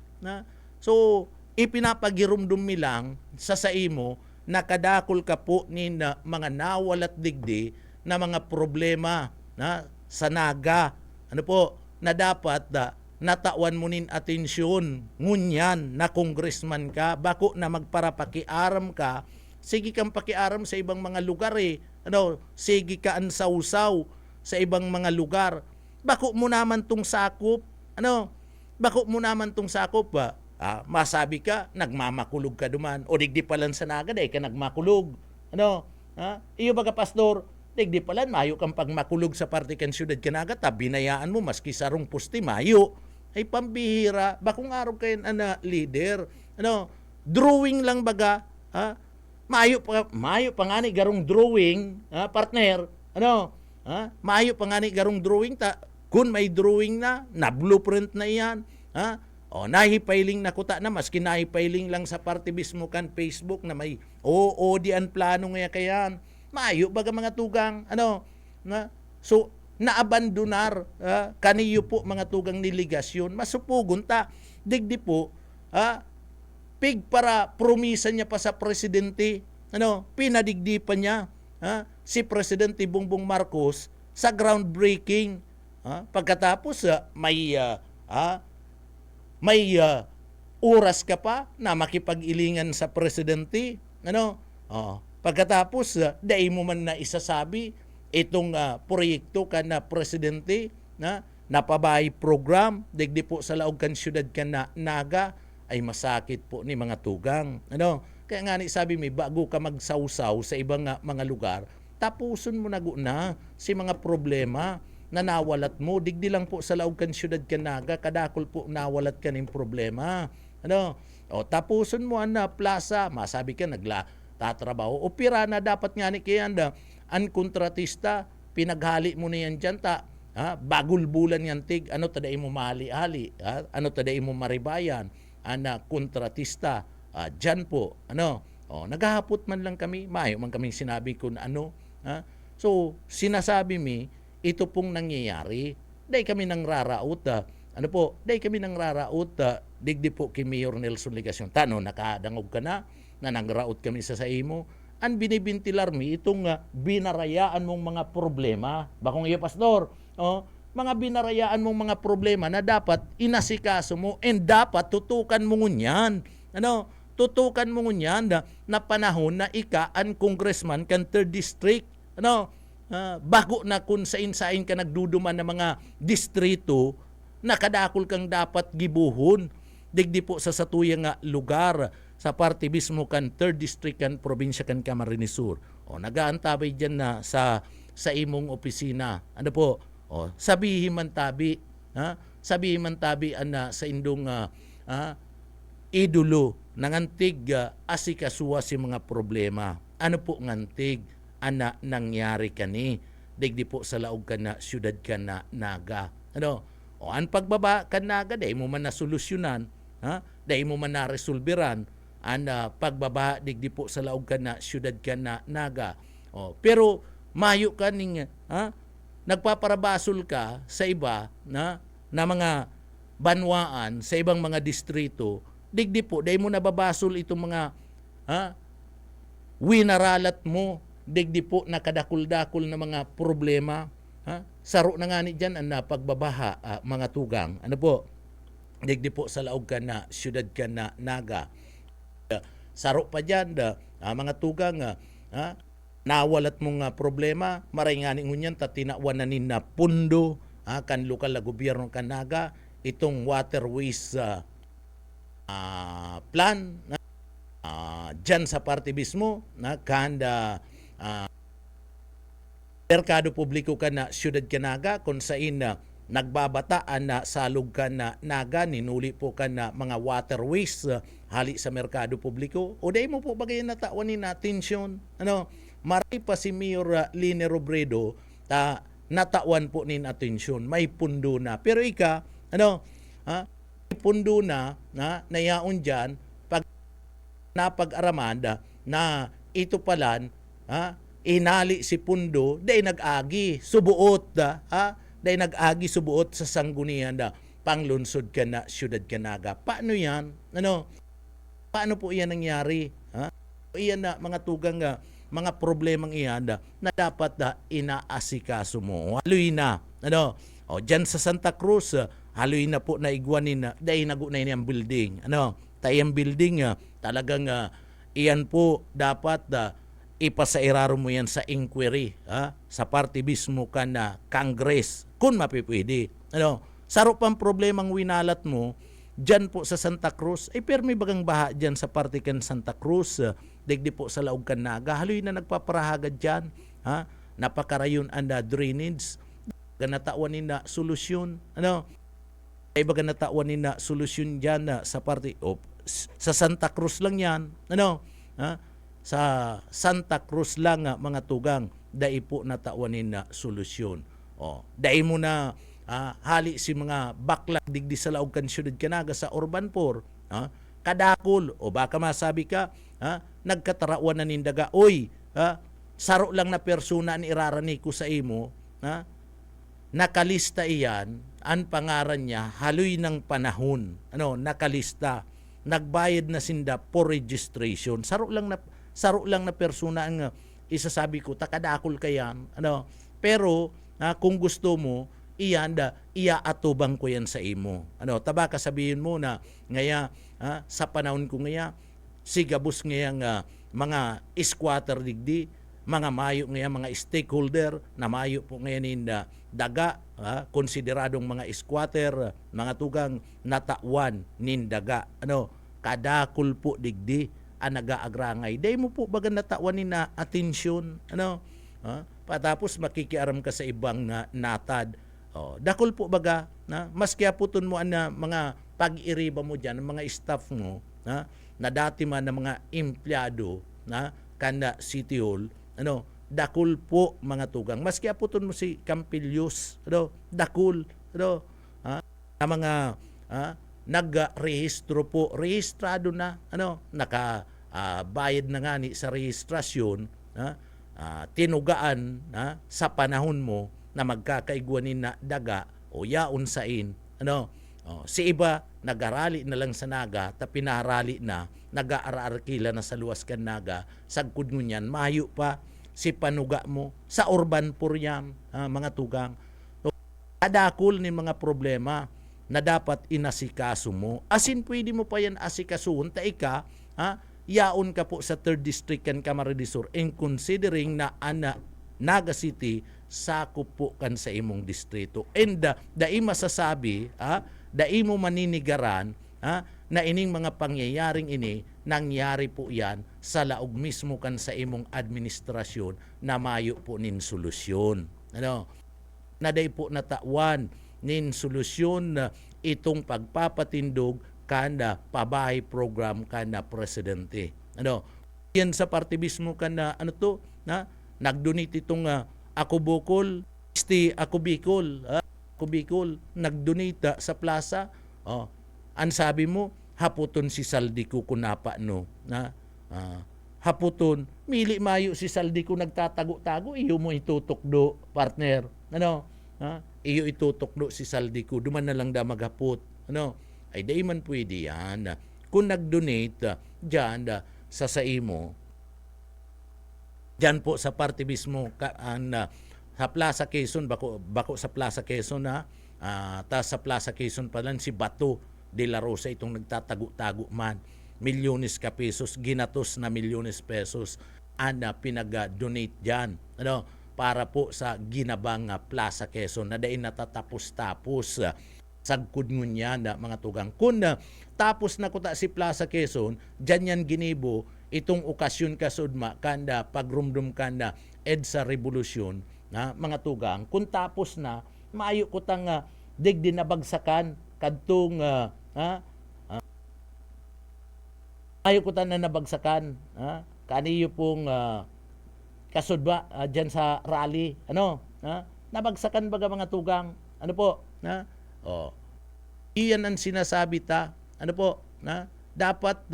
So, ipinapagirumdum mi lang sa imo, nakadakol ka po ni mga nawalat digdi na mga problema sa naga. Na dapat natawan mo nin atensyon ngunyan na congressman ka bako na magparapakiaram ka sige kang pakiaram sa ibang mga lugar sige ka ansawsaw sa ibang mga lugar bako mo naman tong sakop bako mo naman tong sakop ba masabi ka nagmamakulog ka duman o digdi palan sa naga day ka nagmakulog iyo baga pastor digdi palan mayo kang pagmakulog sa parte kan syudad kanaga binayaan mo maski sarong pusti mayo ay pambihira bakong araw kayo leader drawing lang baga mayo pa nga ni garong drawing partner mayo pa nga ni garong drawing kun may drawing na blueprint na iyan nahipiling na kuta na maski nahipiling lang sa parte mismo kan Facebook na may di ang plano nga kayan mayo baga mga tugang so naabandonar kaniyo po mga tugang niligasyon masupugon ta digdi po pig para promisa niya pa sa presidente pinadigdi pa niya si Presidente Bongbong Marcos sa groundbreaking pagkatapos may oras ka pa na makipag-ilingan sa presidente pagkatapos dai mo man na isasabi itong proyekto kan na presidente napabay program digdi po sa laog kan syudad kan na naga ay masakit po ni mga tugang kaya nga ni sabi mi bago ka magsawsaw sa ibang mga lugar tapuson mo na si mga problema na nawalat mo digdi lang po sa laog kan syudad kan naga kadakol po nawalat kaning problema tapuson mo na plaza masabi ka tatrabaho o pira na dapat nga ni kaya ang kontratista, pinaghali mo na yan dyan bagul bulan yan tig, taday mo mali-ali, taday mo maribayan, kontratista, dyan po, naghahapot man lang kami, mayo man kaming sinabi kung so, sinasabi mi, ito pong nangyayari, day kami nang raraot, day kami nang raraot, digdi po kay Mayor Nelson Legasyon, nakadangog ka na nangraot kami sa imo, ang binibintilar mi itong binarayaan mong mga problema. Bakong iyo, pastor, mga binarayaan mong mga problema na dapat inasikaso mo and dapat tutukan mo ngunyan. Tutukan mo ngunyan na panahon na ang congressman kan 3rd district. Bago na kung sain-sain ka nagduduman ng mga distrito, nakadakol kang dapat gibuhon. Digdi po sa satuyang lugar sa parte mismo kan 3rd district kan probinsya kan Camarines Sur. Nagaantabay diyan na sa imong opisina. Sabihin man tabi, sabihin man tabi sa indong idolo nangantig asikasuwa si mga problema. Ano po ngantig nangyari kani digdi po sa laog kan na syudad kan na naga. Ang pagbaba kan naga day mo man na solusyonan, day mo man na resolberan ang pagbaba digdi po sa laog kan na syudad kan na naga Pero mayo ka ning nagpaparabasol ka sa iba na mga banwaan sa ibang mga distrito, digdi po dahil mo nababasol itong mga winaralat mo, digdi po nakadakul-dakul na mga problema. Saro na nga ni dyan ang napagbabaha, mga tugang. Ano po? Digdi po sa laog ka na, syudad ka na, Naga. Saro pa dyan, mga tugang, nawalat mong problema, maray nga ni ngunyan, tatinawan na na pundo, kan lokal na gobyerno ka Naga, itong waterways plan, dyan sa party mismo, kanda merkado publiko ka na syudad ka Naga, kung saan nagbabataan na salog ka na Naga, ninuli po ka na mga waterways hali sa merkado publiko. O dahil mo po bagay natawanin na atensyon. Maray pa si Mayor Lene Robredo natawan po nin atensyon. May pundo na. Pero ika, may pundo na nayaon dyan pag napag-aramanda na ito palan, inali si pundo, dahil nag-agi, subuot, dahil nag-agi subuot sa sanggunian panglunsod ka na syudad ka Naga. Paano yan? Paano po iyan nangyari? Iyan na mga tugang mga problemang iyan na dapat inaasikaso mo. Haloy na. Dyan sa Santa Cruz, haloy na po na igwanin na dahil nagunay niyang building. Tayang building talagang iyan po dapat ipasairaro mo yan sa inquiry sa party mismo ka na Congress kung mapipwede. Saro pang problemang winalat mo dyan po sa Santa Cruz, pero may bagang baha dyan sa party kan Santa Cruz, digdi po sa laog kan Naga, haloy na nagpaparahagad dyan, napakarayon anda drainage, ganataawanin na solusyon, ay baga nataawanin na solusyon dyan sa party, sa Santa Cruz lang yan, sa Santa Cruz lang mga tugang, dai po nataawanin na solusyon. Dai mo na hali si mga bakla digdi sa laog kan syudad ka Naga sa Urban 4, kadakol o baka masabi ka nagkatarawan na nindaga, saro lang na persona ni irarani ko sa imo, nakalista iyan, ang pangaran niya haloy ng panahon, nakalista, nagbayad na sinda for registration, saro lang na persona ang isasabi ko takadakol kayan, pero kung gusto mo iyan iaatubang ko yan sa imo. Tabaka sabihin mo na ngaya sa panahon ko ngaya sigabos ngayang mga squatter digdi, mga mayo ngayang mga stakeholder na mayo po ngayon daga, konsideradong mga squatter, mga tugang natawan nin daga. Kadakol po digdi ang nagaagrangay. Day mo po baga natawan na atensyon, patapos makikiaram ka sa ibang natad. Dakol po baga, maski aputon mo ang mga pag-iriba mo dyan, mga staff mo, na dati man ng mga empleyado kanda City Hall, dakol po mga tugang. Maski aputon mo si Campilius, dakol, na mga nag-rehistro po, rehistrado na, nakabayad na nga ni sa rehistrasyon, tinugaan sa panahon mo na magkakaigwanin na daga o yaon sain, si iba nagarali na lang sa Naga, ta pinarali na, nag-aararkila na sa luwas kan Naga, sagkod mo niyan, mayo pa si panuga mo sa urban pur yan, mga tugang. Kadakol ni mga problema na dapat inasikaso mo. Asin pwede mo pa yan asikasuhon, ta ika, yaon ka po sa 3rd District kan Camarines Sur, in considering na Naga City, sakop po kan sa imong distrito. And dai masasabi, dai mo maninigaran na ining mga pangyayaring ini, nangyari po yan sa laog mismo kan sa imong administrasyon na mayo po nin solusyon. Na day po natawan nin solusyon itong pagpapatindog kanda pabahay program kanda presidente. Yan sa party mismo kanda nagdonate itong Ako Bukol, Ako Bicol, nagdonate sa plaza. Ang sabi mo, haputon si Saldi ko kunapa haputon, mili mayo si saldi ko nagtatago-tago, iyo mo itutukdo, partner. Ano? Ha? Iyo itutukdo si saldi ko, duman na lang da maghapot. Ano? Ay di man pwede yan. Kung nag-donate dyan sa saimo, dyan po sa party mismo, sa Plaza Quezon, bako sa Plaza Quezon ta sa Plaza Quezon pa lang si Bato de la Rosa itong nagtatago-tago man. Milyones ka pesos, ginatos na milyones pesos pinag-donate dyan. Ano? Para po sa ginabang Plaza Quezon na dain natatapos-tapos sagkod ngun yan mga tugang. Kung tapos na kuta si Plaza Quezon, dyan yan ginibo itong okasyon kasudma kanda pagrumdum kanda EDSA revolusyon na mga tugang. Kung tapos na, maayo kutang digdi nabagsakan kadtong ayaw ko na nabagsakan. Kaniyo pong kasudba dyan sa rally. Ano? Nabagsakan baga mga tugang. Ano po? Iyan ang sinasabi ta. Ano po? Dapat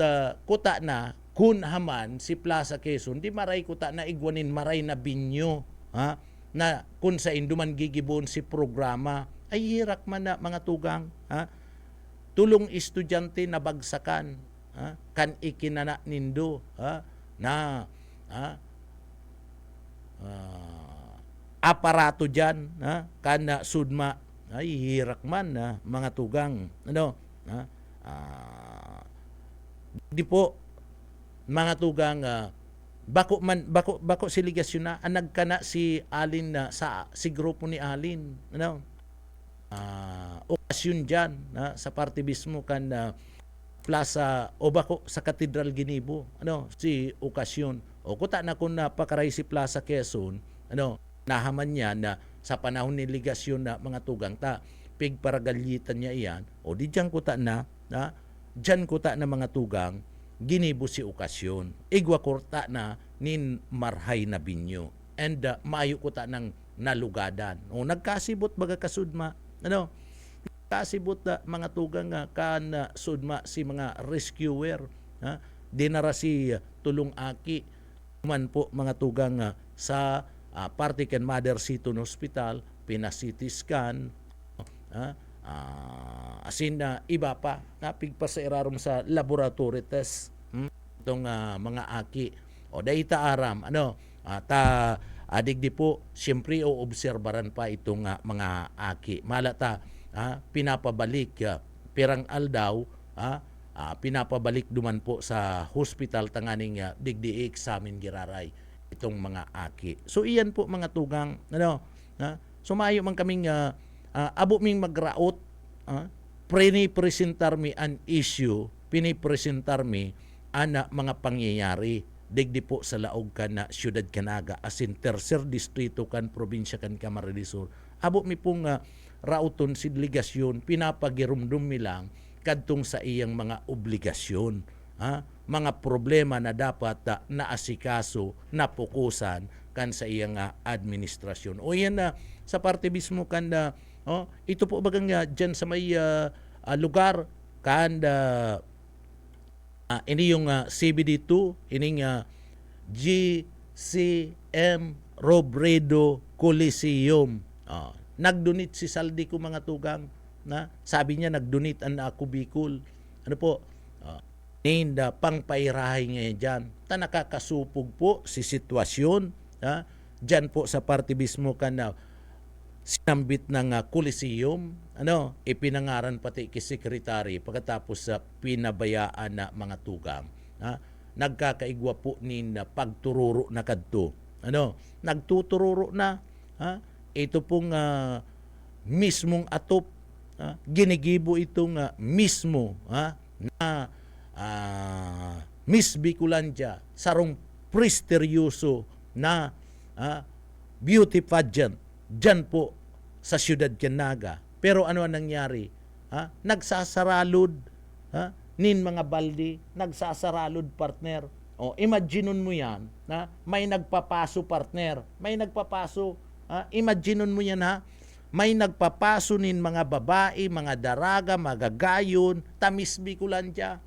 kuta na kun haman si Plaza Quezon, di maray kuta na igwanin maray na binyo. Na kun sa induman gigibon si programa, ay hirak man na mga tugang. Tulong estudyante na bagsakan. Kan ikinana nindo na aparato dyan kan sudma ay hirak man mga tugang ano di po mga tugang bako siligasyon na nagkana si Alin si grupo ni Alin ano okasyon dyan sa party mismo kan Plaza o bako sa Katedral Ginibo ano si okasyon o kuta na kun napakaray si Plaza Quezon ano nahaman niya na sa panahon ni ligasyon na mga tugang ta pigparagalitan niya iyan o di diyan kuta na diyan kuta na mga tugang ginibo si okasyon igwa kurta na nin marhay na binyo and maayo kuta ng nalugadan o nagkasibot baga kasudma ano kasibot mga tugang kan sudma si mga rescuer dinara si tulong aki man po mga tugang sa Partican Mother Seton Hospital pina-CT scan asin iba pa napigpa sa irarom sa laboratory test itong mga aki o dahita aram ano adigdi po siyempre o obserbaran pa itong mga aki malata pinapabalik pirang aldaw pinapabalik duman po sa hospital tanganing digdi examine giraray itong mga aki. So iyan po mga tugang ano sumayo man kaming abo ming magraot pinipresentar mi an issue pinipresentar mi ana mga pangyayari digdi po sa laog kan na siyudad Canaga asin tercer distrito kan probinsya kan Camarines Sur abo mi pong rauton si delegasyon pinapagirumdum mi lang kadtong sa iyang mga obligasyon mga problema na dapat naasikaso napukusan kan sa iyang administrasyon o yan sa parte mismo kan ito po bagang dyan sa may lugar kan ini yung CBD2 ining GCM Robredo Coliseum nagdonate si Saldi ko mga tugang na sabi niya nagdonate ang ako Bicol ano po ninda pangpairahay ngayon dyan nakakasupog po si sitwasyon dyan po sa party mismo kan sinambit ng Coliseum ano ipinangaran pati kay secretary pagkatapos sa pinabayaan na mga tugang nagkakaigwa po nin pagtururo na kadto ano nagtutururo na ito pong mismong atop ginigibo itong mismo na Miss Bicolandia sarong presteryoso na beauty pageant dyan po sa siyudad Canaga pero ano ang nangyari nagsasaralod nin mga baldi nagsasaralod partner o imagineon mo yan may nagpapaso partner may nagpapaso imagineon mo yan may nagpapaso nin mga babae, mga daraga, mga gayon, tamis Bicolandia.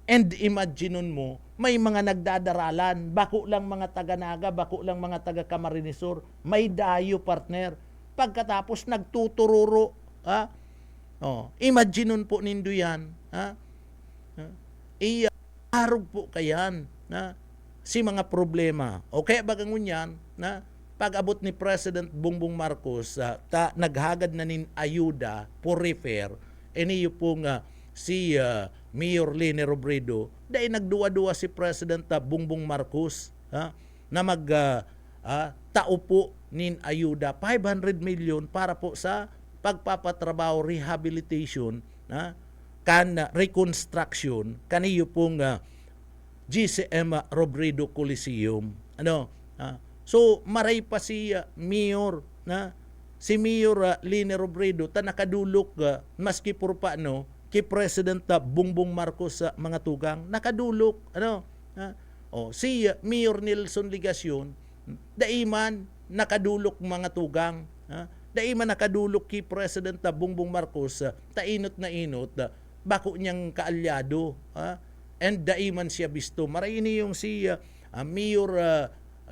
And imagineon mo may mga nagdadaralan, bako lang mga taga-Naga, bako lang mga taga-Camarines Sur, may dayo partner. Pagkatapos nagtutururo, ha? Imagine nun po nindo yan, ha? Harog po kayan, na si mga problema. O kaya bagang ngunyan, na pag-abot ni President Bongbong Marcos, naghagad na nin ayuda for repair, iniyo pong si Mayor Lene Robredo, dahil nagduwa-duwa si President Bongbong Marcos na tao po nin ayuda 500 million para po sa pagpapatrabaho, rehabilitation, reconstruction kaniyo pong GCM Robredo Coliseum. So maray pa si Mayor si Mayor Lene Robredo ta nakadulok maski por paano kay President Bongbong Marcos sa mga tugang nakadulok si Mayor Nelson Ligacion daiman nakadulok mga tugang daiman nakadulok kay President Bongbong Marcos tainot na inot bako niyang kaalyado and daiman siya bisto maray ini yung si Mayor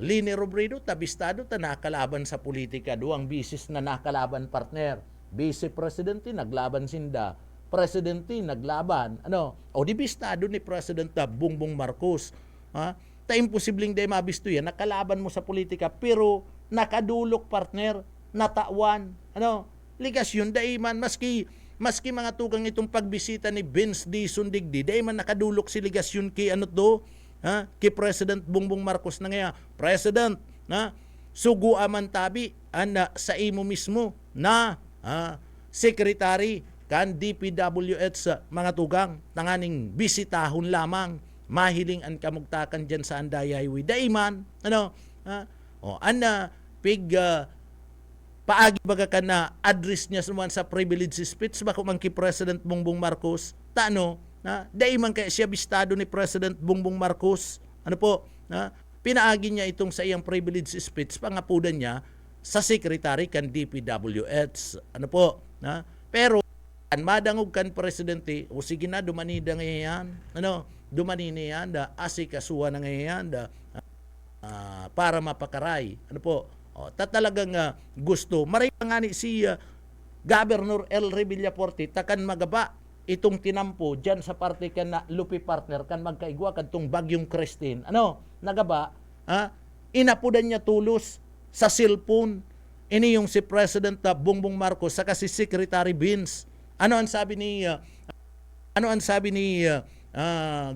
Lene Robredo tabistado ta nakalaban sa politika duang bisis na nakalaban partner Vice Presidente naglaban sinda Presidente naglaban di bistado ni President Bongbong Marcos ta imposibleng day mabisto yan nakalaban mo sa politika pero nakadulok partner natawan ligasyon daiman maski mga tugang itong pagbisita ni Vince D. Sundigdi daiman nakadulok si ligasyon kay kay President Bongbong Marcos na ngaya President sugo aman tabi sa imo mismo na secretary kan DPWH sa mga tugang tanganing bisitahon lamang mahiling an kamugtakan dyan sa Andaya Highway daiman paagi baga ka na address niya sa privilege speech bako man kay President Bongbong Marcos daiman kaya siya bistado ni President Bongbong Marcos pinaagi niya itong sa iyang privilege speech pangapudan niya sa secretary kan DPWH pero madangog kan presidente o sige na dumanida ngayon dumani niyan asikasuhan na ngayon para mapakaray talagang gusto maray nga ni si Governor El Villaporte takan magaba itong tinampo dyan sa parte kan na Lupi partner kan magkaigwa kan tong Bagyong Christine nagaba inapudan niya tulos sa cellphone ini yung si President Bongbong Marcos saka si Secretary Vince ano ang sabi ni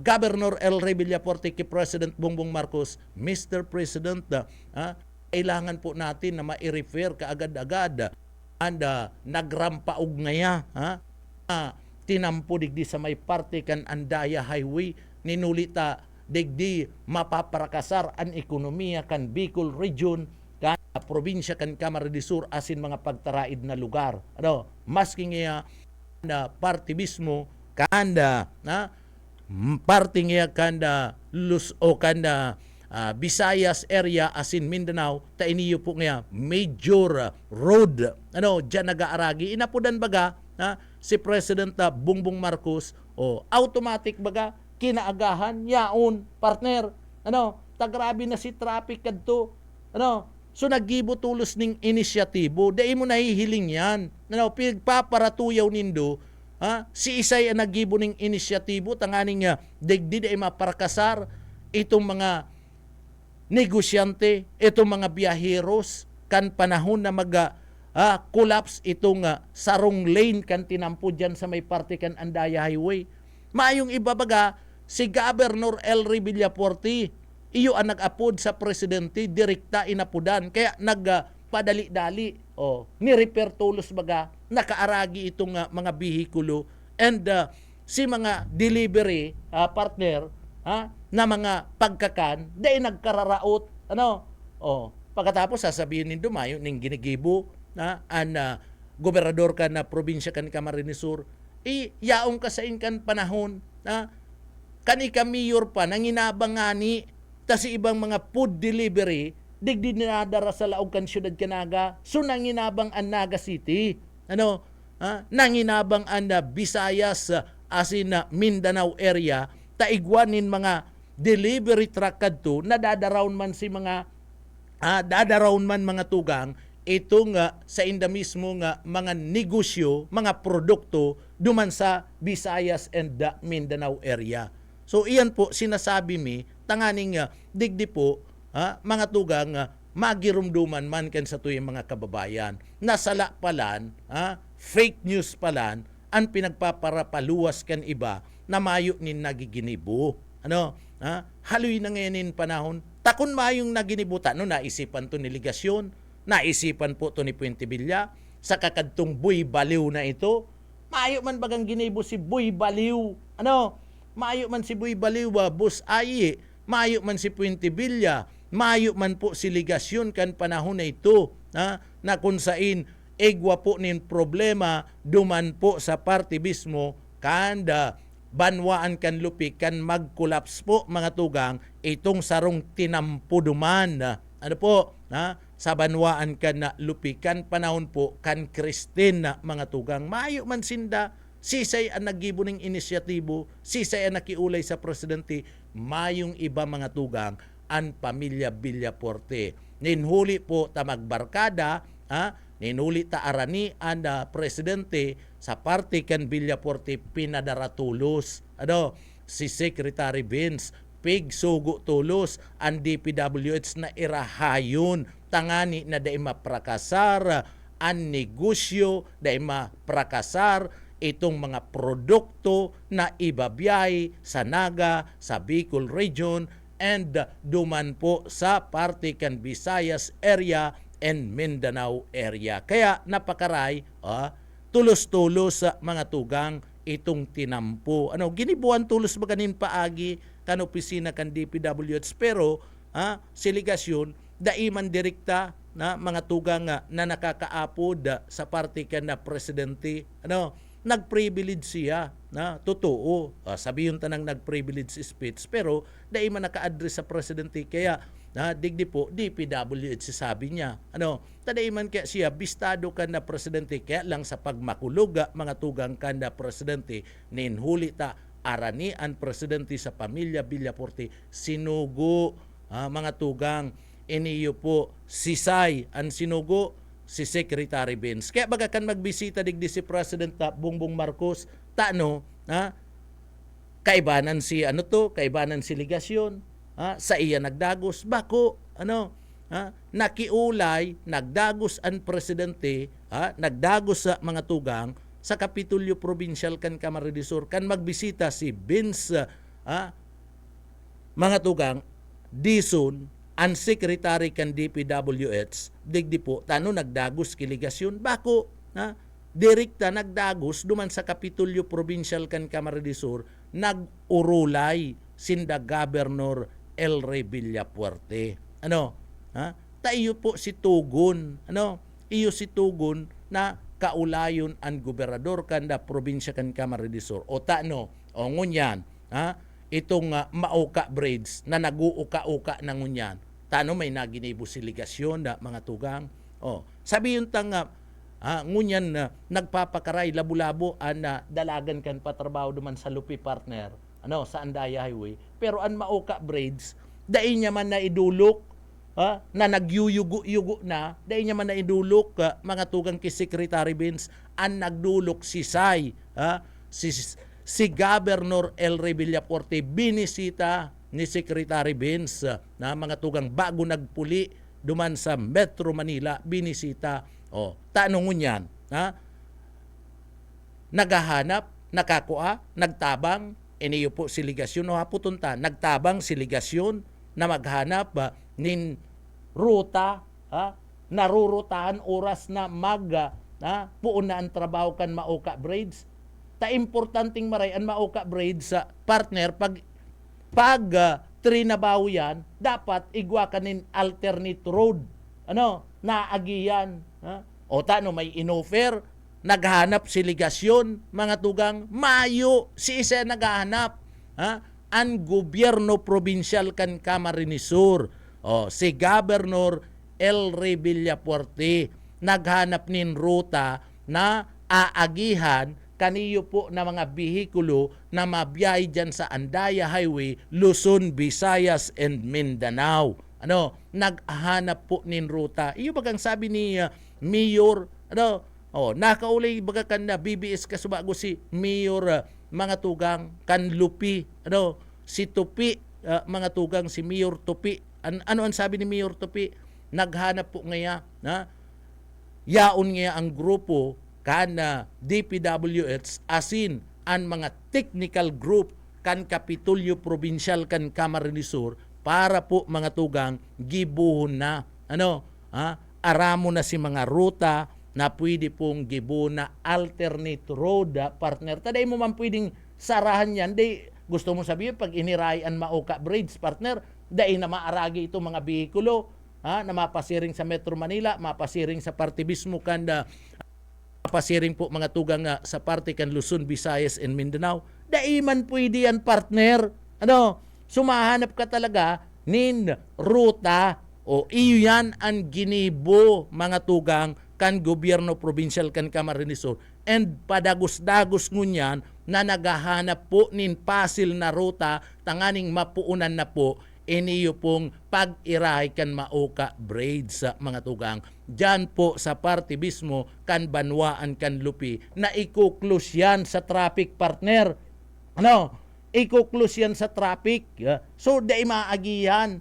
Governor El Villaporte kay President Bongbong Marcos Mr. President kailangan po natin na ma-refer kaagad-agad nagrampaog ngaya tinampo digdi sa may parte kan Andaya Highway ninulita digdi mapaparakasar ang ekonomiya kan Bicol Region kan probinsya kan Camarines Sur asin mga pagtaraid na lugar maski nga parte mismo kanda parte nga kanda Luz o kanda Visayas area asin Mindanao ta iniyo po nga major road dyan nagaaragi inapudan baga si President Bongbong Marcos automatic baga kinaagahan yaon partner tagrabi na si traffic kadto so naggibo tulos ning inisyatibo dai mo nahihiling yan pigpaparatuyaw nindo si Isay ang naggibo ning inisyatibo tanganing digdi ay maparakasar itong mga negosyante itong mga biyaheros kan panahon na collapse itong sarong lane kan tinampo dyan sa may parte kan Andaya Highway. Maayong ibabaga, si Governor El Villaporte, iyo ang nag-apod sa presidente, direkta inapudan. Kaya nagpadali-dali, ni-repair tulos baga, nakaaragi itong mga bihikulo. And si mga delivery partner, na mga pagkakan, dahil nagkararaot. Pagkatapos sasabihin nindo, mayo ning ginigibo, gobernador ka na probinsya kan Camarines Sur yaong kasain kan panahon kan ika mayor pa nanginabang ngani ta si ibang mga food delivery digdi nadara sa laog kan syudad kanaga so nanginabang an Naga City nanginabang an Visayas asin Mindanao area taigwanin mga delivery truck kadto nadadaraon man si mga dadaraon man mga tugang ito nga sa inda mismo nga mga negosyo, mga produkto duman sa Visayas and the Mindanao area. So iyan po sinasabi mi tanganing digdi po mga tugang magirumduman man kan sa tuyong mga kababayan. Nasala palan, fake news palan ang pinagpaparapaluwas kan iba na mayo nin nagiginibo. Haloy na ngayon panahon takon mayong naginibutan no naisipan to ni ligasyon, naisipan po to ni Puente Villa sa kakadtong Buy Baliw na ito. Mayo man bagang ginibo si Buy Baliw. Mayo man si Buy Baliw, Bus Ayi, mayo man si Puente Villa, mayo man po si ligasyon kan panahon na ito, na kung sain egwa po nin problema duman po sa party mismo kanda banwaan kan lupi kan mag-collapse po mga tugang itong sarong tinampo duman sa banwaan kan na lupi kan panahon po kan Christine na mga tugang mayo man sinda sisay ang naggibo ng inisyatibo, sisay ang nakiulay sa presidente, mayong iba mga tugang ang pamilya Villaporte. Ninhuli po ta magbarkada, ninhuli ta arani ang presidente sa parte kan Villaporte pinadaratulos. Si Secretary Vince pigsugo tulos ang DPWH na irahayon tangani na daima prakasar ang negosyo daima prakasar itong mga produkto na ibabiyay sa Naga, sa Bicol Region, and duman po sa parte kan Visayas area and Mindanao area. Kaya napakaray, tulos-tulos sa mga tugang itong tinampo. Ginibuan tulos ba kanin paagi kan opisina kan DPWH pero siligasyon daiman direkta na mga tugang na nakakaapod sa parte kan na presidente. Nag-privilege siya na totoo. Sabihin tanang nag-privilege speech pero dahil man naka-address sa presidente kaya digdi po DPWH sabi niya. Taday man kaya siya bistado kan na presidente kaya lang sa pagmakulog mga tugang kan na presidente ninhuli ta arani ang presidente sa pamilya Villaporte sinugo mga tugang iniyo po sisay ang sinugo si Secretary Vince. Kaya baga kan magbisita digdi si President Bongbong Marcos, kaibanan si kaibanan si ligasyon, sa iya nagdagos, bako, nakiulay, nagdagos ang presidente, nagdagos sa mga tugang, sa Kapitulyo Provincial kan Camarines Sur, kan magbisita si Vince, mga tugang, Dison, ang secretary kan DPWH digdi po tano nagdagos kiligasyon bako direkta nagdagos duman sa Kapitulyo Provincial kan Camarines Sur nagurulay sinda Governor El Rey Villapuerte tayo po si Tugon iyo si Tugon na kaulayon ang gobernador kan da probinsya kan Camarines Sur o ngunyan itong Mauka Bridge na naguuka-uka na ngunyan. Tano may naginibo si ligasyon da mga tugang. Sabi yung ngunyan na nagpapakaray labo-labo na dalagan kan patrabaho duman sa Lupi partner sa Andaya Highway. Pero ang Mauka Bridge, dahil niya man na idulok na nagyuyugo-yugo na, dahil niya man na idulok mga tugang ki Secretary Vince, ang nagdulok si Sai, si Governor El Rey Villaporte binisita ni Secretary Vince na mga tugang bago nagpuli duman sa Metro Manila binisita tanong yan nagahanap nakakua nagtabang iniyo po si ligasyon haputunta nagtabang si ligasyon na maghanap nin ruta narurutahan oras na puun na ang trabaho kan Mauka Bridge importanteng maray ang Mauka Bridge sa partner pag trinabaho yan dapat igwa kanin alternate road naagiyan may inoffer naghanap si ligasyon mga tugang mayo si isa naghahanap ang gobyerno provincial kan Camarines Sur si Governor El Rey Villapuerte naghanap nin ruta na aagihan kaniyo po na mga bihikulo na mabiyahe dyan sa Andaya Highway, Luzon, Visayas, and Mindanao. Naghahanap po nin ruta. Iyo bagang sabi ni Mayor, nakaulay baga kan na BBS kasubago si Mayor mga tugang kan Lupi, si Tupi, mga tugang si Mayor Tupi. Ano ang sabi ni Mayor Tupi? Naghanap po ngaya, yaon ngaya ang grupo kan DPWH asin ang mga technical group kan Kapitolyo Provincial kan Camarines Sur para po mga tugang gibuhon na aramo na si mga ruta na pwede pong gibuhon na alternate road partner. Taday mo man pwedeng sarahan yan. Gusto mo sabihin pag inirayan Mauka Bridge partner, dahil na maaragi ito mga bihikulo na mapasiring sa Metro Manila, mapasiring sa partibismo kanda, mapasiring po mga tugang sa parte kan Luzon, Visayas, and Mindanao. Dahil man pwede yan partner. Sumahanap ka talaga nin ruta o iyo yan ang ginibo mga tugang kan gobyerno provincial kan Camarines Sur and padagos-dagos ngunyan na naghahanap po nin pasil na ruta tanganing mapuunan na po iniyo pong pag-irahay kan Mauka Bridge sa mga tugang. Diyan po sa parte mismo kan Banwaan kan Lupi na ikuklus yan sa traffic partner. Ikuklus yan sa traffic. So, dahil maagihan.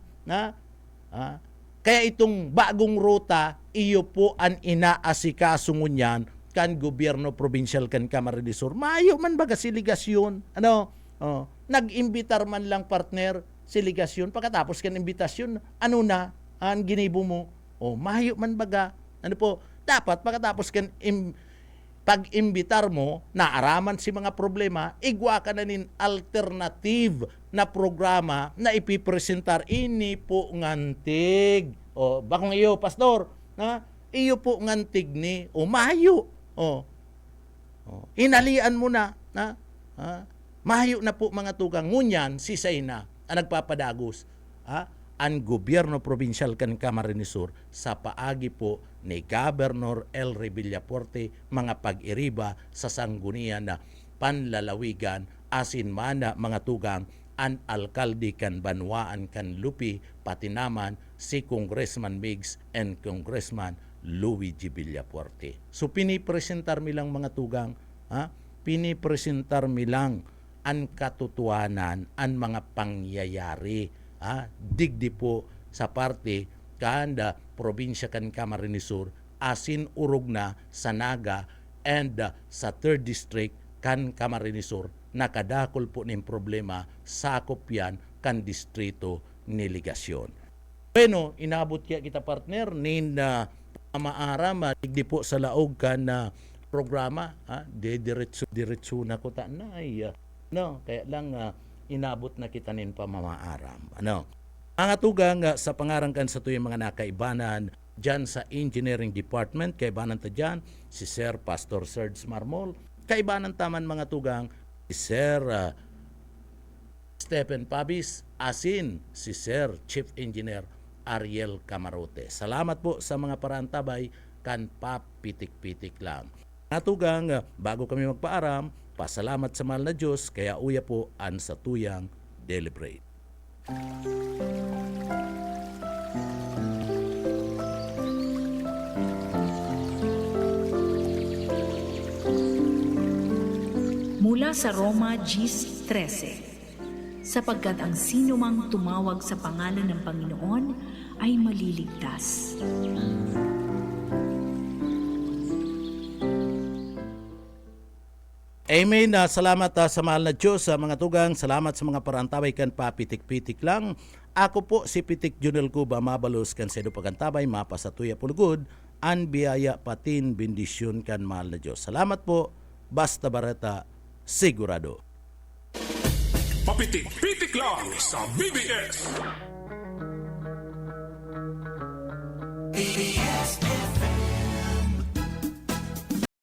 Kaya itong bagong ruta, iyo po ang inaasikaso ngunyan kan gobyerno provincial kan Camarines Sur. Maayo man baga siligasyon. Nag-imbitar man lang partner siligasyon. Pagkatapos kan imbitasyon, ang ginibo mo? Maayo man baga. Dapat pagkatapos kan pag-imbitar mo, naaraman si mga problema, igwa ka na nin alternative na programa na ipipresentar. Ini po ngantig. Bakong iyo, pastor, iyo po ngantig ni, mahayo. Inalian mo na, mahayo na po mga tugang. Ngunyan, si Sayna, ang nagpapadagos. Ang gobyerno provincial kan Camarines Sur sa paagi po ni Governor Elry Villaporte mga pag-iriba sa sanggunian na panlalawigan asin mana mga tugang an alkalde kan Banwaan kan Lupi pati naman si Congressman Migs and Congressman Luigi Villaporte. So pinipresentar mi lang mga tugang, pinipresentar mi lang ang katotohanan, ang mga pangyayari. Digdi po sa parte kanda probinsya kan Camarines Sur asin urog na sa Naga and sa 3rd District kan Camarines Sur nakadakol po ng problema sakop yan kan distrito ni Ligasyon. Bueno, inabot kaya kita partner nin maaram digdi po sa laog kan programa diretso na ko ta na kaya lang inabot na kita nin pamamaaram. Mga tugang sa pangarangkan sa tuyong mga nakaibanan dyan sa Engineering Department, kaibanan ta dyan si Sir Pastor Serge Marmol, kaibanan taman mga tugang si Sir Stephen Pabis, asin si Sir Chief Engineer Ariel Camarote. Salamat po sa mga parantabay kan papitik-pitik lang. Mga tugang, bago kami magpaaram, pasalamat sa mahal na Diyos, kaya uya po ang sa tuyang deliberate. Mula sa Roma 10:13, sapagkat ang sinumang tumawag sa pangalan ng Panginoon ay maliligtas. Amen. Salamat sa mahal na Diyos, mga tugang. Salamat sa mga parantabay kan papitik-pitik lang. Ako po si Pitik Junel Cuba Mabalos kan sedo pagantabay mapasatuya pulugod an biyaya patin bendisyon kan mahal na Diyos. Salamat po. Basta barata sigurado. Papitik-pitik lang sa BBS.